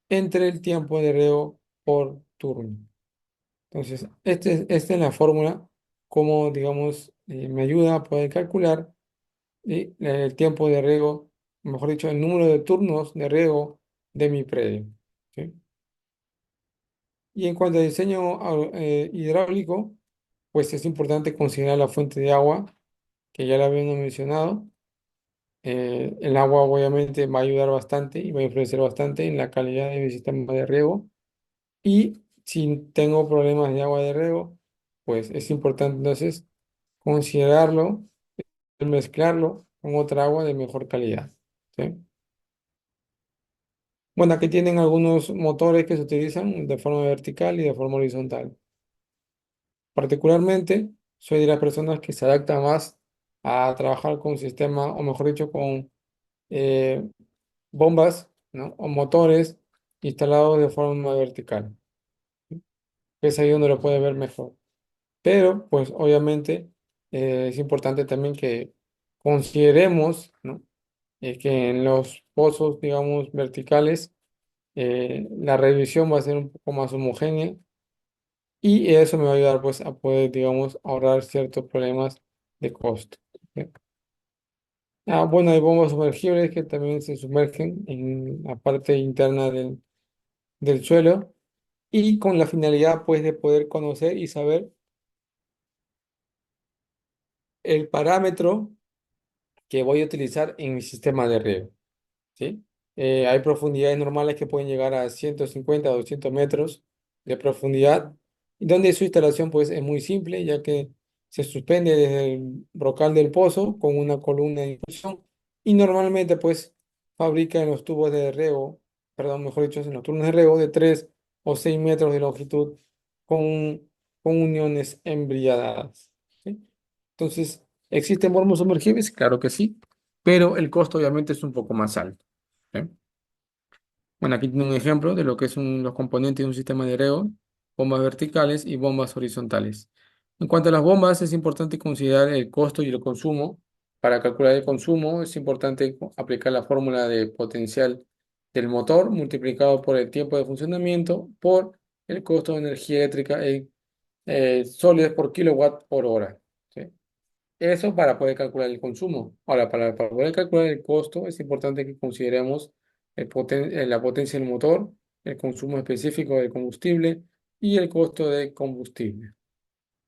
entre el tiempo de riego por turno. Entonces, esta es la fórmula como, digamos, me ayuda a poder calcular el tiempo de riego, mejor dicho, el número de turnos de riego de mi predio, ¿sí? Y en cuanto al diseño hidráulico, pues es importante considerar la fuente de agua, que ya la habíamos mencionado. El agua obviamente va a ayudar bastante y va a influenciar bastante en la calidad de mi sistema de riego. Y si tengo problemas de agua de riego, pues es importante entonces considerarlo, mezclarlo con otra agua de mejor calidad, ¿sí? Bueno, aquí tienen algunos motores que se utilizan de forma vertical y de forma horizontal. Particularmente, soy de las personas que se adapta más a trabajar con sistema, o mejor dicho, con eh, bombas, ¿no? O motores instalados de forma vertical. Es ahí donde lo puede ver mejor. Pero, pues, obviamente, es importante también que consideremos, ¿no? Que en los pozos, digamos, verticales, la revisión va a ser un poco más homogénea y eso me va a ayudar, pues, a poder, digamos, ahorrar ciertos problemas de costo, ¿sí? Bueno, hay bombas sumergibles que también se sumergen en la parte interna del suelo y con la finalidad, pues, de poder conocer y saber el parámetro que voy a utilizar en mi sistema de riego, ¿sí? Hay profundidades normales que pueden llegar a 150 o 200 metros de profundidad, y donde su instalación pues es muy simple, ya que se suspende desde el brocal del pozo con una columna de impulsión y normalmente pues fabrica en los tubos de riego, perdón, mejor dicho, en los turnos de riego de 3 o 6 metros de longitud con, con uniones embriadadas, ¿sí? Entonces, ¿existen bombas sumergibles? Claro que sí, pero el costo obviamente es un poco más alto, ¿sí? Bueno, aquí tiene un ejemplo de lo que son los componentes de un sistema de riego, bombas verticales y bombas horizontales. En cuanto a las bombas, es importante considerar el costo y el consumo. Para calcular el consumo, es importante aplicar la fórmula de potencial del motor multiplicado por el tiempo de funcionamiento por el costo de energía eléctrica en sólidos por kilowatt por hora, ¿sí? Eso para poder calcular el consumo. Ahora, para poder calcular el costo, es importante que consideremos la potencia del motor, el consumo específico del combustible, y el costo de combustible.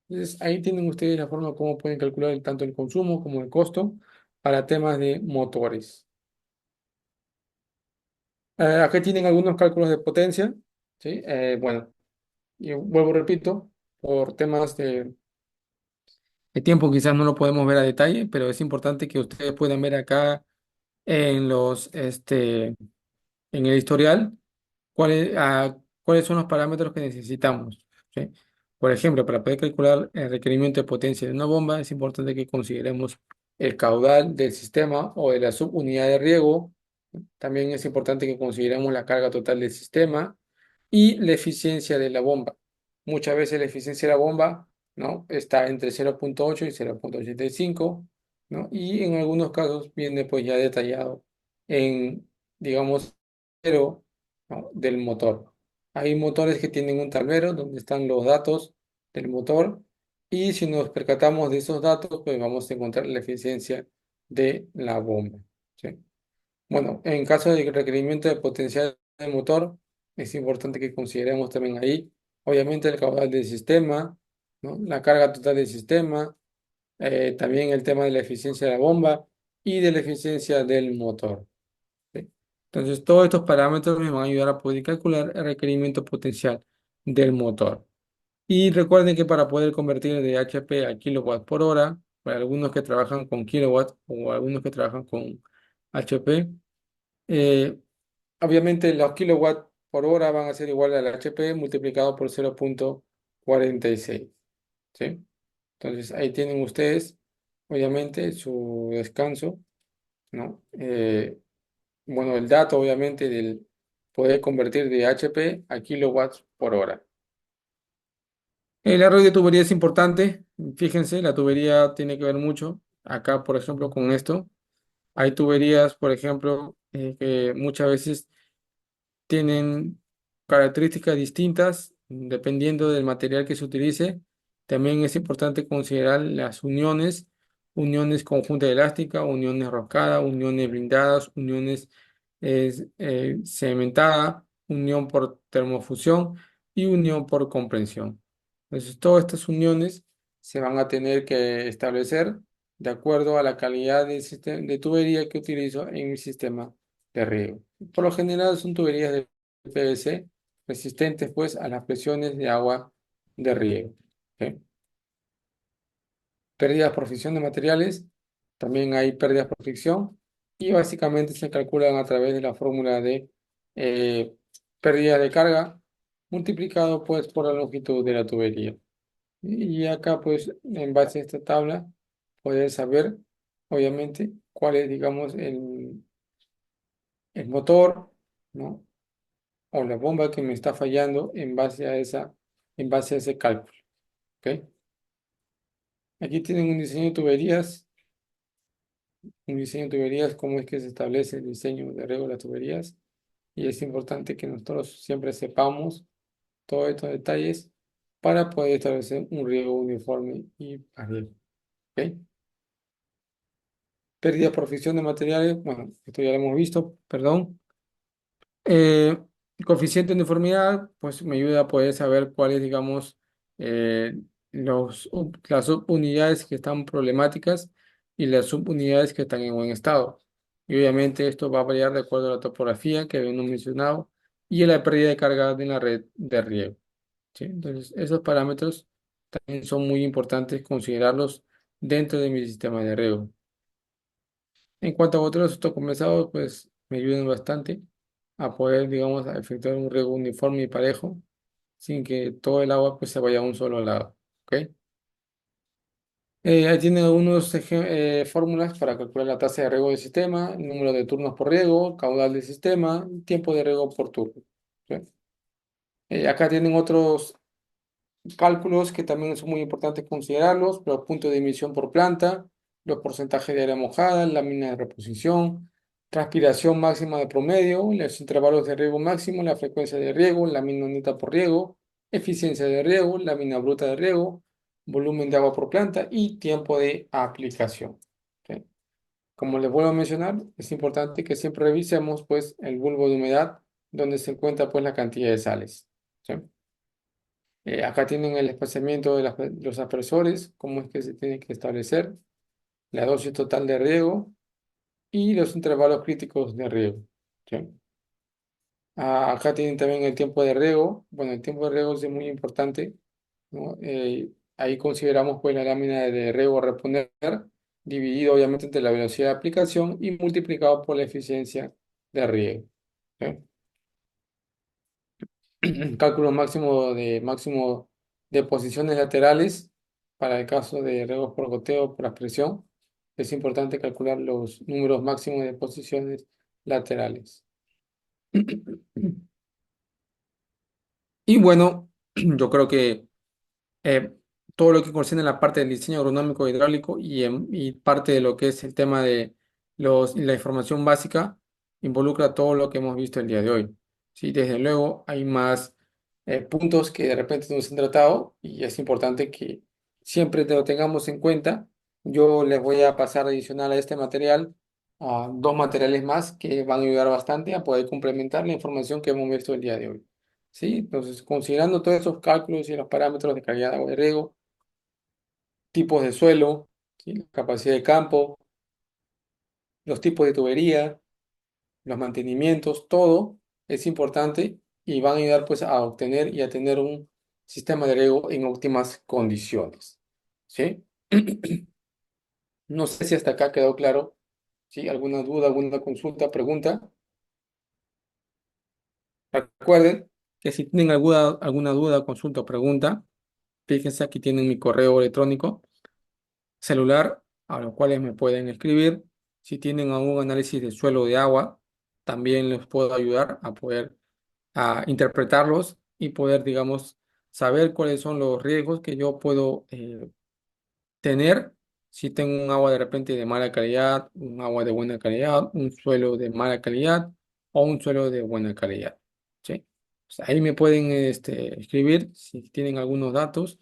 Entonces, ahí tienen ustedes la forma como pueden calcular tanto el consumo como el costo para temas de motores. Aquí tienen algunos cálculos de potencia, ¿sí? Bueno, y vuelvo, repito, por temas de tiempo quizás no lo podemos ver a detalle, pero es importante que ustedes puedan ver acá en en el historial cuáles son los parámetros que necesitamos, ¿sí? Por ejemplo, para poder calcular el requerimiento de potencia de una bomba, es importante que consideremos el caudal del sistema o de la subunidad de riego. También es importante que consideremos la carga total del sistema y la eficiencia de la bomba. Muchas veces la eficiencia de la bomba, ¿no?, está entre 0,8 y 0,85, ¿no? Y en algunos casos viene pues ya detallado en, digamos, cero, ¿no?, del motor. Hay motores que tienen un tablero donde están los datos del motor y si nos percatamos de esos datos, pues vamos a encontrar la eficiencia de la bomba, ¿sí? Bueno, en caso de requerimiento de potencial del motor, es importante que consideremos también ahí, obviamente, el caudal del sistema, ¿no?, la carga total del sistema, también el tema de la eficiencia de la bomba y de la eficiencia del motor, ¿sí? Entonces, todos estos parámetros me van a ayudar a poder calcular el requerimiento potencial del motor. Y recuerden que para poder convertir de HP a kilowatt por hora, para algunos que trabajan con kilowatt o algunos que trabajan con HP, eh, obviamente los kilowatts por hora van a ser igual al HP multiplicado por 0,46, ¿sí? Entonces ahí tienen ustedes, obviamente, su descanso, ¿no? Bueno, el dato, obviamente, del poder convertir de HP a kilowatts por hora. El arroz de tubería es importante. Fíjense, la tubería tiene que ver mucho. Acá, por ejemplo, con esto, hay tuberías, por ejemplo, que muchas veces tienen características distintas dependiendo del material que se utilice. También es importante considerar las uniones, uniones conjunta elástica, uniones roscadas, uniones blindadas, uniones cementadas, unión por termofusión y unión por comprensión. Entonces, todas estas uniones se van a tener que establecer de acuerdo a la calidad del sistema de tubería que utilizo en mi sistema de riego. Por lo general son tuberías de PVC resistentes pues a las presiones de agua de riego, ¿ok? Pérdidas por fricción de materiales, también hay pérdidas por fricción y básicamente se calculan a través de la fórmula de eh, pérdida de carga multiplicado pues por la longitud de la tubería. Y acá pues en base a esta tabla poder saber obviamente cuál es, digamos, el motor, ¿no?, o la bomba que me está fallando en base a ese cálculo, ¿ok? Aquí tienen un diseño de tuberías, cómo es que se establece el diseño de riego de las tuberías, y es importante que nosotros siempre sepamos todos estos detalles para poder establecer un riego uniforme y parejo, ¿ok? Pérdida por fricción de materiales, bueno, esto ya lo hemos visto, perdón. Eh, Coeficiente de uniformidad, pues me ayuda a poder saber cuáles, digamos, eh, las subunidades que están problemáticas y las subunidades que están en buen estado. Y obviamente esto va a variar de acuerdo a la topografía que habíamos mencionado y a la pérdida de carga de la red de riego, ¿sí? Entonces, esos parámetros también son muy importantes considerarlos dentro de mi sistema de riego. En cuanto a otros compensados, pues me ayudan bastante a poder, digamos, a efectuar un riego uniforme y parejo sin que todo el agua pues se vaya a un solo lado, ¿ok? Ahí tienen algunos fórmulas para calcular la tasa de riego del sistema, el número de turnos por riego, caudal del sistema, tiempo de riego por turno, ¿ok? Acá tienen otros cálculos que también son muy importantes considerarlos: los puntos de emisión por planta, los porcentajes de área mojada, lámina de reposición, transpiración máxima de promedio, los intervalos de riego máximo, la frecuencia de riego, lámina neta por riego, eficiencia de riego, lámina bruta de riego, volumen de agua por planta y tiempo de aplicación, ¿ok? Como les vuelvo a mencionar, es importante que siempre revisemos pues el bulbo de humedad donde se encuentra pues la cantidad de sales, ¿sí? Acá tienen el espaciamiento de los aspersores, cómo es que se tiene que establecer, la dosis total de riego y los intervalos críticos de riego. ¿Sí? Acá tienen también el tiempo de riego. Bueno, el tiempo de riego es muy importante, ¿no? Ahí consideramos pues la lámina de riego a reponer, dividido obviamente entre la velocidad de aplicación y multiplicado por la eficiencia de riego. ¿Sí? Cálculo máximo de posiciones laterales para el caso de riegos por goteo por aspersión. Es importante calcular los números máximos de posiciones laterales. Y bueno, yo creo que eh, todo lo que concierne la parte del diseño agronómico hidráulico y parte de lo que es el tema de la información básica involucra todo lo que hemos visto el día de hoy. Sí, desde luego hay más puntos que de repente no se han tratado y es importante que siempre lo tengamos en cuenta. Yo les voy a pasar adicional a este material a dos materiales más que van a ayudar bastante a poder complementar la información que hemos visto el día de hoy. ¿Sí? Entonces, considerando todos esos cálculos y los parámetros de calidad de agua de riego, tipos de suelo, ¿sí? La capacidad de campo, los tipos de tubería, los mantenimientos, todo es importante y van a ayudar pues a obtener y a tener un sistema de riego en óptimas condiciones. ¿Sí? No sé si hasta acá quedó claro. ¿Sí? ¿Alguna duda, alguna consulta, pregunta? Recuerden que si tienen alguna duda, consulta o pregunta, fíjense aquí tienen mi correo electrónico celular, a los cuales me pueden escribir. Si tienen algún análisis de suelo de agua, también les puedo ayudar a poder interpretarlos y poder, digamos, saber cuáles son los riesgos que yo puedo tener si tengo un agua de repente de mala calidad, un agua de buena calidad, un suelo de mala calidad o un suelo de buena calidad. ¿Sí? Pues ahí me pueden escribir si tienen algunos datos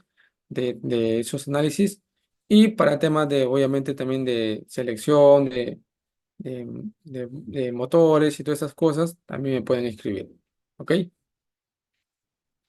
de esos análisis y para temas de, obviamente, también de selección, de motores y todas esas cosas, también me pueden escribir. ¿Ok?